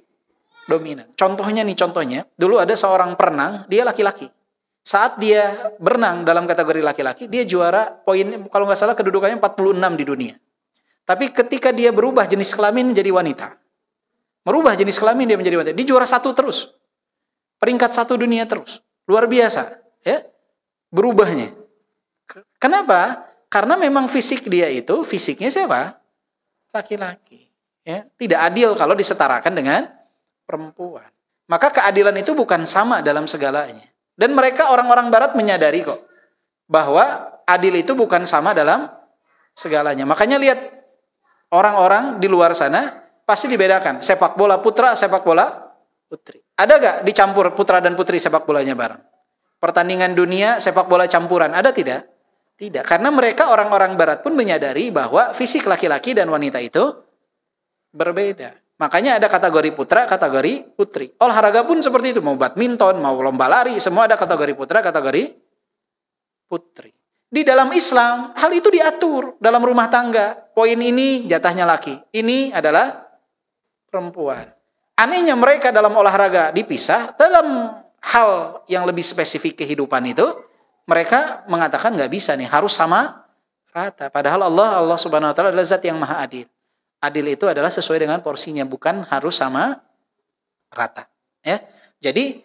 dominan. Contohnya, dulu ada seorang perenang, dia laki-laki. Saat dia berenang dalam kategori laki-laki, dia juara poin, kalau nggak salah kedudukannya 46 di dunia. Tapi ketika dia berubah jenis kelamin menjadi wanita, merubah jenis kelamin dia menjadi wanita, dia juara 1 terus, peringkat 1 dunia terus, luar biasa, ya, berubahnya. Kenapa? Karena memang fisik dia itu, fisiknya siapa? Laki-laki. Ya, tidak adil kalau disetarakan dengan perempuan. Maka keadilan itu bukan sama dalam segalanya. Dan mereka orang-orang Barat menyadari kok bahwa adil itu bukan sama dalam segalanya. Makanya lihat orang-orang di luar sana pasti dibedakan. Sepak bola putra, sepak bola putri. Ada gak dicampur putra dan putri sepak bolanya bareng? Pertandingan dunia sepak bola campuran, ada tidak? Tidak. Karena mereka orang-orang Barat pun menyadari bahwa fisik laki-laki dan wanita itu berbeda. Makanya ada kategori putra, kategori putri. Olahraga pun seperti itu. Mau badminton, mau lomba lari, semua ada kategori putra, kategori putri. Di dalam Islam, hal itu diatur dalam rumah tangga. Poin ini jatahnya laki. Ini adalah perempuan. Anehnya mereka dalam olahraga dipisah. Dalam hal yang lebih spesifik kehidupan itu, mereka mengatakan nggak bisa nih, harus sama rata. Padahal Allah Subhanahu wa taala adalah zat yang maha adil. Adil itu adalah sesuai dengan porsinya, bukan harus sama rata. Ya, jadi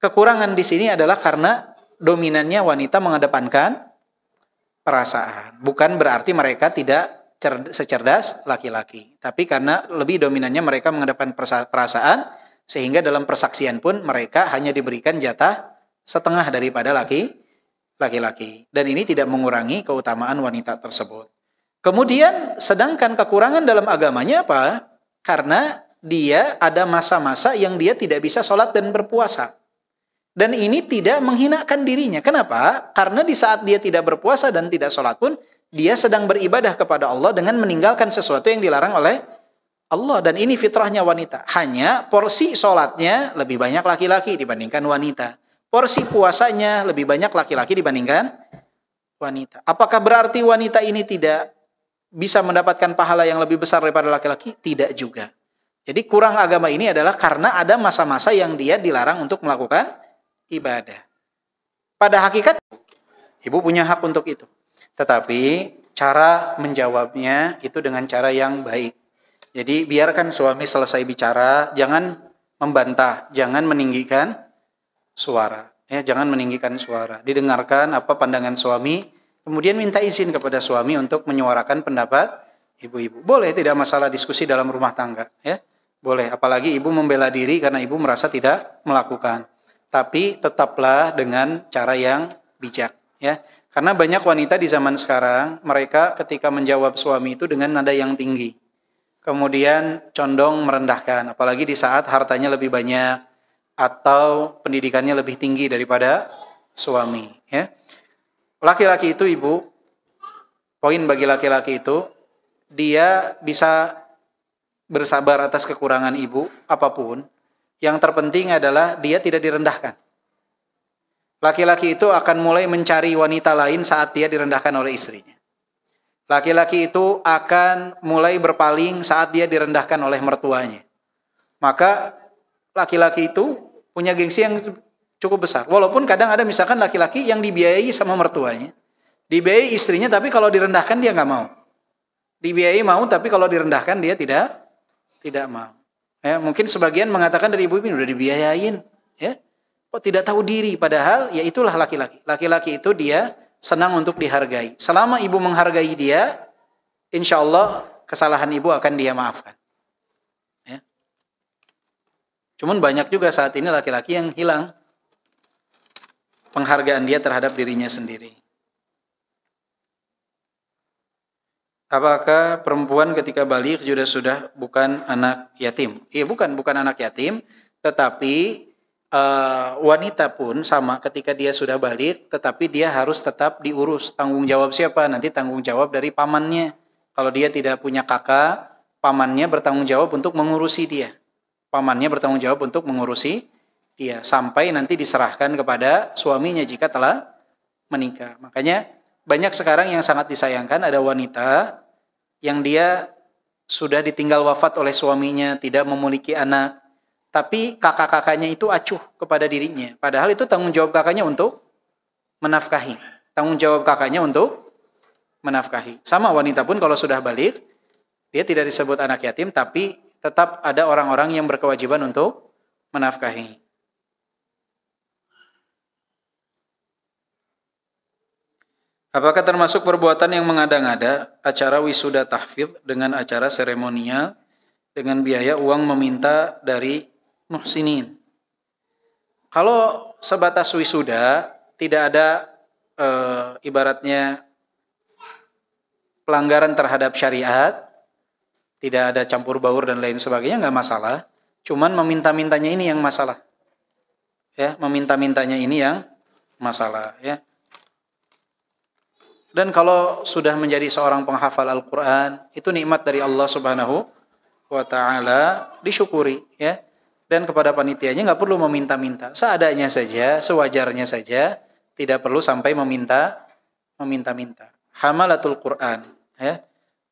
kekurangan di sini adalah karena dominannya wanita mengedepankan perasaan. Bukan berarti mereka tidak secerdas laki-laki, tapi karena lebih dominannya mereka mengedepankan perasaan, sehingga dalam persaksian pun mereka hanya diberikan jatah setengah daripada laki-laki. laki-laki. Dan ini tidak mengurangi keutamaan wanita tersebut. Kemudian sedangkan kekurangan dalam agamanya apa? Karena dia ada masa-masa yang dia tidak bisa sholat dan berpuasa. Dan ini tidak menghinakan dirinya. Kenapa? Karena di saat dia tidak berpuasa dan tidak sholat pun, dia sedang beribadah kepada Allah dengan meninggalkan sesuatu yang dilarang oleh Allah. Dan ini fitrahnya wanita. Hanya porsi sholatnya lebih banyak laki-laki dibandingkan wanita. Porsi puasanya lebih banyak laki-laki dibandingkan wanita. Apakah berarti wanita ini tidak bisa mendapatkan pahala yang lebih besar daripada laki-laki? Tidak juga. Jadi kurang agama ini adalah karena ada masa-masa yang dia dilarang untuk melakukan ibadah. Pada hakikat, ibu punya hak untuk itu. Tetapi cara menjawabnya itu dengan cara yang baik. Jadi biarkan suami selesai bicara, jangan membantah, jangan meninggikan suara. Ya, jangan meninggikan suara. Didengarkan apa pandangan suami. Kemudian minta izin kepada suami untuk menyuarakan pendapat ibu-ibu. Boleh, tidak masalah diskusi dalam rumah tangga. Ya, boleh. Apalagi ibu membela diri karena ibu merasa tidak melakukan. Tapi tetaplah dengan cara yang bijak. Ya, karena banyak wanita di zaman sekarang, mereka ketika menjawab suami itu dengan nada yang tinggi. Kemudian condong merendahkan. Apalagi di saat hartanya lebih banyak atau pendidikannya lebih tinggi daripada suami. Ya. Laki-laki itu ibu, poin bagi laki-laki itu, dia bisa bersabar atas kekurangan ibu, apapun. Yang terpenting adalah dia tidak direndahkan. Laki-laki itu akan mulai mencari wanita lain saat dia direndahkan oleh istrinya. Laki-laki itu akan mulai berpaling saat dia direndahkan oleh mertuanya. Maka laki-laki itu punya gengsi yang cukup besar. Walaupun kadang ada misalkan laki-laki yang dibiayai sama mertuanya. Dibiayai istrinya tapi kalau direndahkan dia nggak mau. Dibiayai mau tapi kalau direndahkan dia tidak mau. Ya, mungkin sebagian mengatakan dari ibu ini udah dibiayain. Ya, kok tidak tahu diri. Padahal ya itulah laki-laki. Laki-laki itu dia senang untuk dihargai. Selama ibu menghargai dia, insya Allah kesalahan ibu akan dia maafkan. Ya. Cuman banyak juga saat ini laki-laki yang hilang penghargaan dia terhadap dirinya sendiri. Apakah perempuan ketika balik sudah bukan anak yatim? Iya, bukan anak yatim, tetapi wanita pun sama ketika dia sudah balik, tetapi dia harus tetap diurus. Tanggung jawab siapa? Nanti tanggung jawab dari pamannya. Kalau dia tidak punya kakak, pamannya bertanggung jawab untuk mengurusi dia. Pamannya bertanggung jawab untuk mengurusi dia sampai nanti diserahkan kepada suaminya jika telah menikah. Makanya banyak sekarang yang sangat disayangkan ada wanita yang dia sudah ditinggal wafat oleh suaminya, tidak memiliki anak, tapi kakak-kakaknya itu acuh kepada dirinya. Padahal itu tanggung jawab kakaknya untuk menafkahi. Tanggung jawab kakaknya untuk menafkahi. Sama wanita pun kalau sudah balik, dia tidak disebut anak yatim, tapi tetap ada orang-orang yang berkewajiban untuk menafkahi. Apakah termasuk perbuatan yang mengada-ngada acara wisuda tahfidz dengan acara seremonial dengan biaya uang meminta dari muhsinin? Kalau sebatas wisuda tidak ada ibaratnya pelanggaran terhadap syariat, tidak ada campur baur dan lain sebagainya, nggak masalah. Cuman meminta-mintanya ini yang masalah. Ya, meminta-mintanya ini yang masalah, ya. Dan kalau sudah menjadi seorang penghafal Al-Quran, itu nikmat dari Allah Subhanahu wa Ta'ala, disyukuri, ya. Dan kepada panitianya nggak perlu meminta-minta, seadanya saja, sewajarnya saja, tidak perlu sampai meminta-minta. Hamalatul Quran, ya.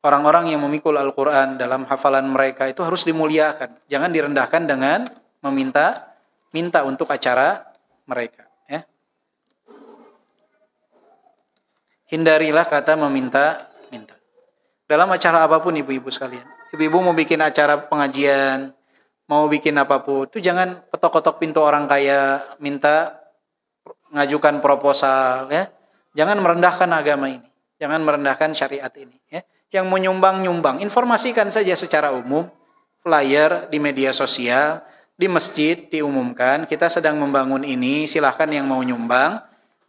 Orang-orang yang memikul Al-Quran dalam hafalan mereka itu harus dimuliakan, jangan direndahkan dengan meminta untuk acara mereka. Hindarilah kata meminta-minta. Dalam acara apapun ibu-ibu sekalian. Ibu-ibu mau bikin acara pengajian, mau bikin apapun, itu jangan ketok-ketok pintu orang kaya, minta ngajukan proposal, ya. Jangan merendahkan agama ini. Jangan merendahkan syariat ini, ya. Yang mau nyumbang, informasikan saja secara umum, flyer di media sosial, di masjid diumumkan, kita sedang membangun ini, silahkan yang mau nyumbang.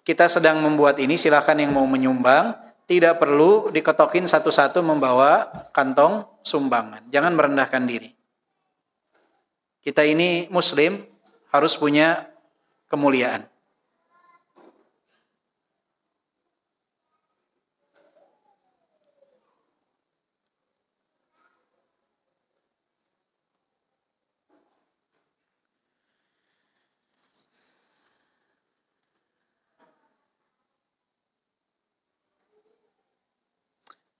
kita sedang membuat ini, silakan yang mau menyumbang, tidak perlu diketokin satu-satu membawa kantong sumbangan. Jangan merendahkan diri. Kita ini muslim harus punya kemuliaan.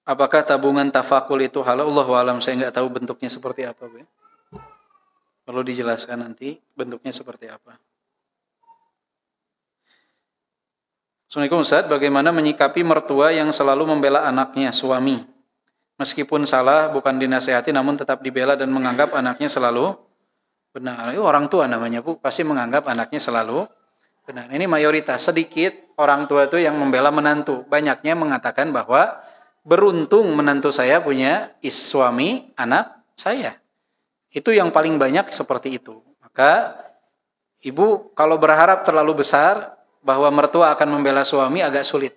Apakah tabungan tafakul itu halal? Allahu a'lam, saya nggak tahu bentuknya seperti apa, Bu. Perlu dijelaskan nanti bentuknya seperti apa. Assalamualaikum Ustaz, bagaimana menyikapi mertua yang selalu membela anaknya, suami? Meskipun salah, bukan dinasehati, namun tetap dibela dan menganggap anaknya selalu benar. Orang tua namanya, Bu, pasti menganggap anaknya selalu benar. Ini mayoritas, sedikit orang tua itu yang membela menantu. Banyaknya mengatakan bahwa beruntung menantu saya punya suami anak saya. Itu yang paling banyak seperti itu. Maka ibu kalau berharap terlalu besar bahwa mertua akan membela suami agak sulit.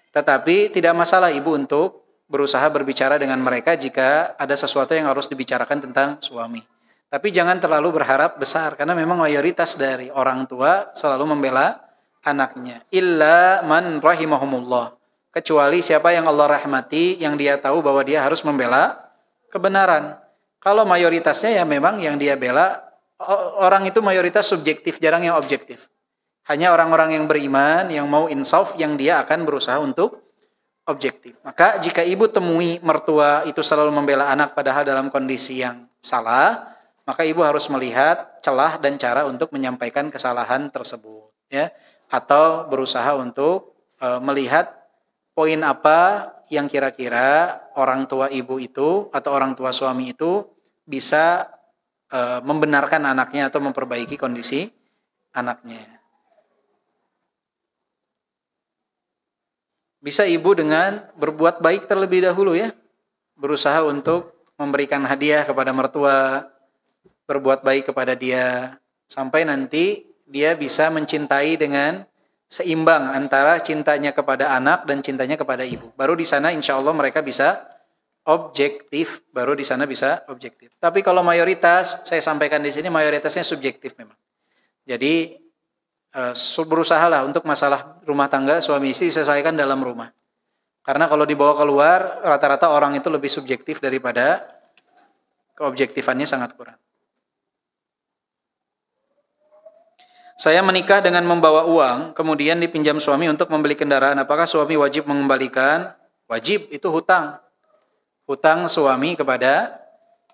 Tetapi tidak masalah ibu untuk berusaha berbicara dengan mereka jika ada sesuatu yang harus dibicarakan tentang suami. Tapi jangan terlalu berharap besar karena memang mayoritas dari orang tua selalu membela anaknya. Illa man rahimahumullah. Kecuali siapa yang Allah rahmati, yang dia tahu bahwa dia harus membela kebenaran. Kalau mayoritasnya ya memang yang dia bela, orang itu mayoritas subjektif, jarang yang objektif. Hanya orang-orang yang beriman, yang mau insaf, yang dia akan berusaha untuk objektif. Maka jika ibu temui mertua itu selalu membela anak padahal dalam kondisi yang salah, maka ibu harus melihat celah dan cara untuk menyampaikan kesalahan tersebut. Ya. Atau berusaha untuk melihat poin apa yang kira-kira orang tua ibu itu atau orang tua suami itu bisa membenarkan anaknya atau memperbaiki kondisi anaknya. Bisa ibu dengan berbuat baik terlebih dahulu ya. Berusaha untuk memberikan hadiah kepada mertua, berbuat baik kepada dia, sampai nanti dia bisa mencintai dengan seimbang antara cintanya kepada anak dan cintanya kepada ibu. Baru di sana insya Allah mereka bisa objektif. Baru di sana bisa objektif. Tapi kalau mayoritas, saya sampaikan di sini mayoritasnya subjektif memang. Jadi berusahalah untuk masalah rumah tangga suami istri diselesaikan dalam rumah. Karena kalau dibawa keluar, rata-rata orang itu lebih subjektif daripada keobjektifannya sangat kurang. Saya menikah dengan membawa uang, kemudian dipinjam suami untuk membeli kendaraan. Apakah suami wajib mengembalikan? Wajib, itu hutang. Hutang suami kepada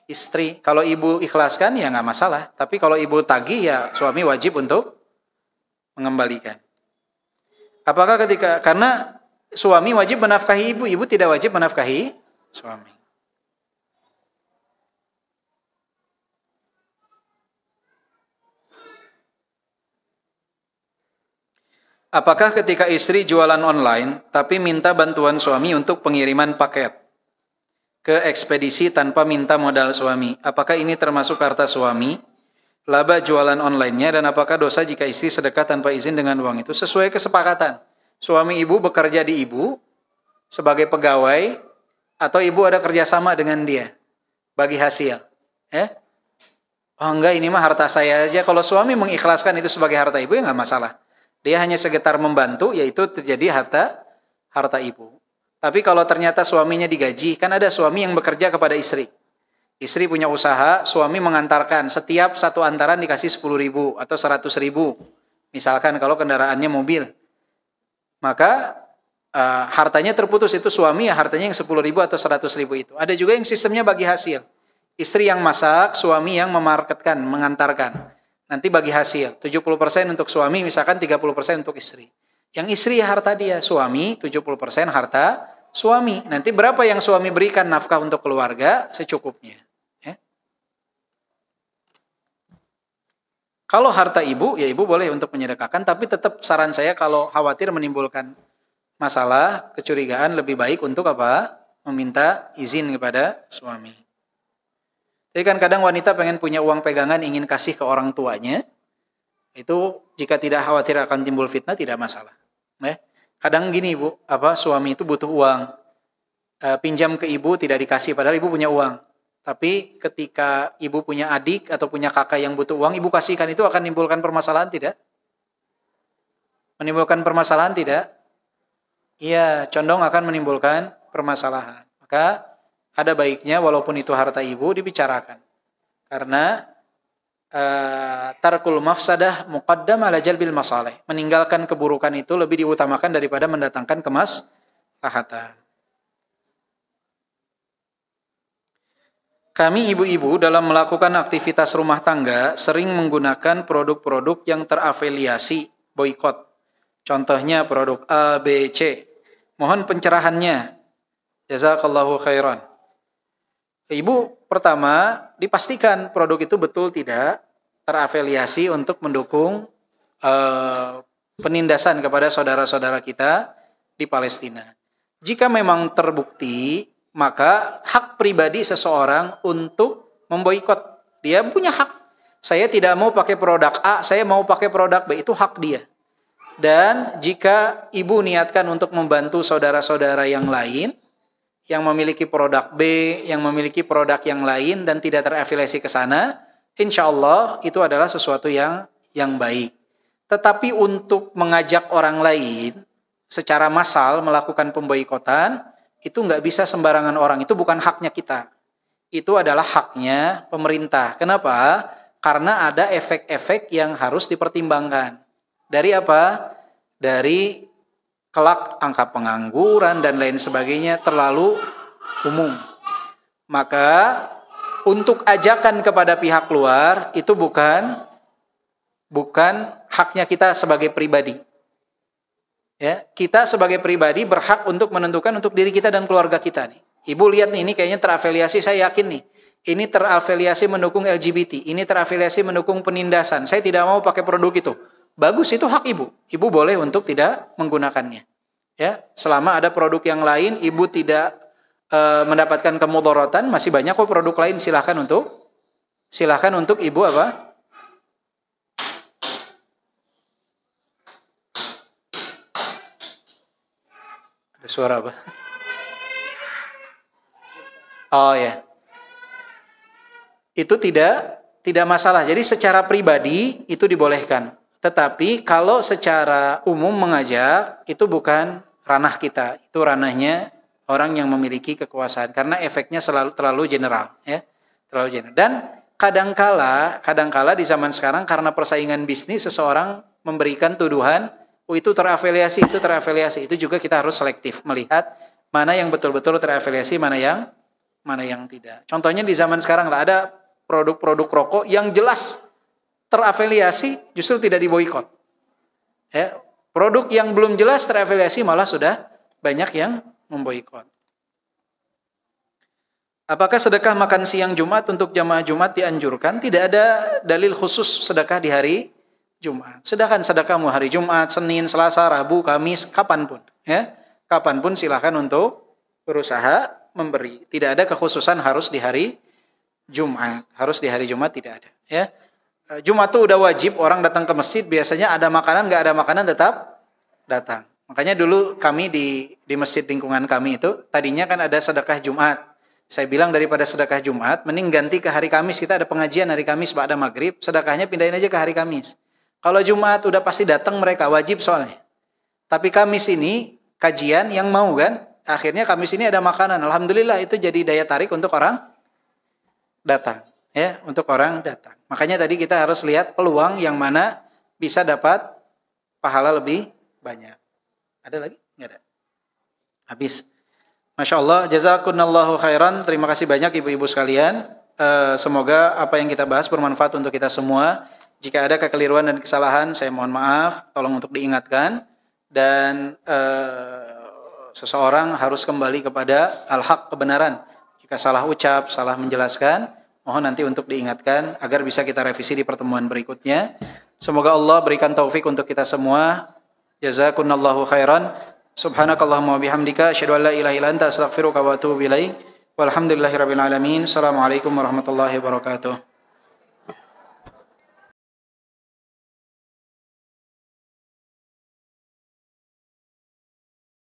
istri. Kalau ibu ikhlaskan ya nggak masalah. Tapi kalau ibu tagih ya suami wajib untuk mengembalikan. Apakah karena suami wajib menafkahi ibu, ibu tidak wajib menafkahi suami. Apakah ketika istri jualan online, tapi minta bantuan suami untuk pengiriman paket ke ekspedisi tanpa minta modal suami, apakah ini termasuk harta suami, laba jualan online-nya, dan apakah dosa jika istri sedekah tanpa izin dengan uang itu? Sesuai kesepakatan. Suami ibu bekerja di ibu sebagai pegawai, atau ibu ada kerjasama dengan dia, bagi hasil. Oh enggak, ini mah harta saya aja. Kalau suami mengikhlaskan itu sebagai harta ibu ya nggak masalah. Dia hanya sekitar membantu, yaitu terjadi harta ibu. Tapi kalau ternyata suaminya digaji, kan ada suami yang bekerja kepada istri. Istri punya usaha, suami mengantarkan. Setiap satu antaran dikasih 10.000 atau 100.000. Misalkan kalau kendaraannya mobil. Maka hartanya terputus, itu suami ya hartanya yang 10.000 atau 100.000 itu. Ada juga yang sistemnya bagi hasil. Istri yang masak, suami yang memarketkan, mengantarkan. Nanti bagi hasil, 70% untuk suami, misalkan 30% untuk istri. Yang istri ya harta dia, suami 70% harta suami. Nanti berapa yang suami berikan nafkah untuk keluarga, secukupnya. Ya. Kalau harta ibu, ya ibu boleh untuk menyedekahkan, tapi tetap saran saya kalau khawatir menimbulkan masalah, kecurigaan, lebih baik untuk apa? Meminta izin kepada suami. Jadi kan kadang wanita pengen punya uang pegangan, ingin kasih ke orang tuanya. Itu jika tidak khawatir akan timbul fitnah, tidak masalah. Kadang gini Bu, suami itu butuh uang, pinjam ke ibu tidak dikasih padahal ibu punya uang. Tapi ketika ibu punya adik atau punya kakak yang butuh uang, ibu kasihkan, itu akan menimbulkan permasalahan tidak? Menimbulkan permasalahan tidak? Iya, condong akan menimbulkan permasalahan. Maka ada baiknya walaupun itu harta ibu dibicarakan. Karena tarkul mafsadah muqaddam ala jalbil masalih. Meninggalkan keburukan itu lebih diutamakan daripada mendatangkan kemaslahatan. Kami ibu-ibu dalam melakukan aktivitas rumah tangga sering menggunakan produk-produk yang terafiliasi boikot. Contohnya produk A, B, C. Mohon pencerahannya. Jazakallahu khairan. Ibu, pertama dipastikan produk itu betul tidak terafiliasi untuk mendukung penindasan kepada saudara-saudara kita di Palestina. Jika memang terbukti, maka hak pribadi seseorang untuk memboikot. Dia punya hak. Saya tidak mau pakai produk A, saya mau pakai produk B, itu hak dia. Dan jika ibu niatkan untuk membantu saudara-saudara yang lain, yang memiliki produk B, yang memiliki produk yang lain dan tidak terafiliasi ke sana, insya Allah itu adalah sesuatu yang baik. Tetapi untuk mengajak orang lain secara massal melakukan pemboikotan, itu nggak bisa sembarangan orang. Itu bukan haknya kita. Itu adalah haknya pemerintah. Kenapa? Karena ada efek-efek yang harus dipertimbangkan. Dari apa? Dari kelak angka pengangguran dan lain sebagainya terlalu umum. Maka untuk ajakan kepada pihak luar itu bukan haknya kita sebagai pribadi. Ya, kita sebagai pribadi berhak untuk menentukan untuk diri kita dan keluarga kita nih. Ibu lihat nih, ini kayaknya terafiliasi, saya yakin nih. Ini terafiliasi mendukung LGBT, ini terafiliasi mendukung penindasan. Saya tidak mau pakai produk itu. Bagus, itu hak ibu. Ibu boleh untuk tidak menggunakannya. Ya, selama ada produk yang lain, ibu tidak mendapatkan kemudaratan, masih banyak kok produk lain. Silahkan untuk ibu apa? Ada suara apa? Oh ya, itu tidak masalah. Jadi secara pribadi itu dibolehkan. Tetapi kalau secara umum mengajak, itu bukan ranah kita. Itu ranahnya orang yang memiliki kekuasaan. Karena efeknya terlalu general. Ya, terlalu general. Dan kadangkala di zaman sekarang karena persaingan bisnis, seseorang memberikan tuduhan, itu terafiliasi, itu terafiliasi. Itu juga kita harus selektif melihat mana yang betul-betul terafiliasi, mana yang tidak. Contohnya di zaman sekarang lah, ada produk-produk rokok yang jelas terafiliasi justru tidak diboikot. Ya, produk yang belum jelas terafiliasi malah sudah banyak yang memboikot. Apakah sedekah makan siang Jumat untuk jamaah Jumat dianjurkan? Tidak ada dalil khusus sedekah di hari Jumat. Sedekahmu hari Jumat, Senin, Selasa, Rabu, Kamis, kapanpun. Ya, kapanpun silakan untuk berusaha memberi. Tidak ada kekhususan harus di hari Jumat. Harus di hari Jumat tidak ada. Ya. Jumat itu udah wajib orang datang ke masjid, biasanya ada makanan, nggak ada makanan tetap datang. Makanya dulu kami di masjid lingkungan kami itu, tadinya kan ada sedekah Jumat. Saya bilang daripada sedekah Jumat, mending ganti ke hari Kamis. Kita ada pengajian hari Kamis ba'da maghrib, sedekahnya pindahin aja ke hari Kamis. Kalau Jumat udah pasti datang mereka, wajib soalnya. Tapi Kamis ini kajian yang mau kan, akhirnya Kamis ini ada makanan. Alhamdulillah itu jadi daya tarik untuk orang datang. Ya, untuk orang datang. Makanya tadi kita harus lihat peluang yang mana bisa dapat pahala lebih banyak. Ada lagi? Nggak ada. Habis. Masya Allah, jazakumullahu khairan. Terima kasih banyak ibu-ibu sekalian. Semoga apa yang kita bahas bermanfaat untuk kita semua. Jika ada kekeliruan dan kesalahan, saya mohon maaf. Tolong untuk diingatkan. Dan seseorang harus kembali kepada al-haq, kebenaran. Jika salah ucap, salah menjelaskan, mohon nanti untuk diingatkan agar bisa kita revisi di pertemuan berikutnya. Semoga Allah berikan taufik untuk kita semua. Jazakumullahu khairan. Subhanakallahumma wa bihamdika asyhadu an la ilaha illa anta astaghfiruka wa atubu ilaik. Walhamdulillahirabbil alamin. Assalamualaikum warahmatullahi wabarakatuh.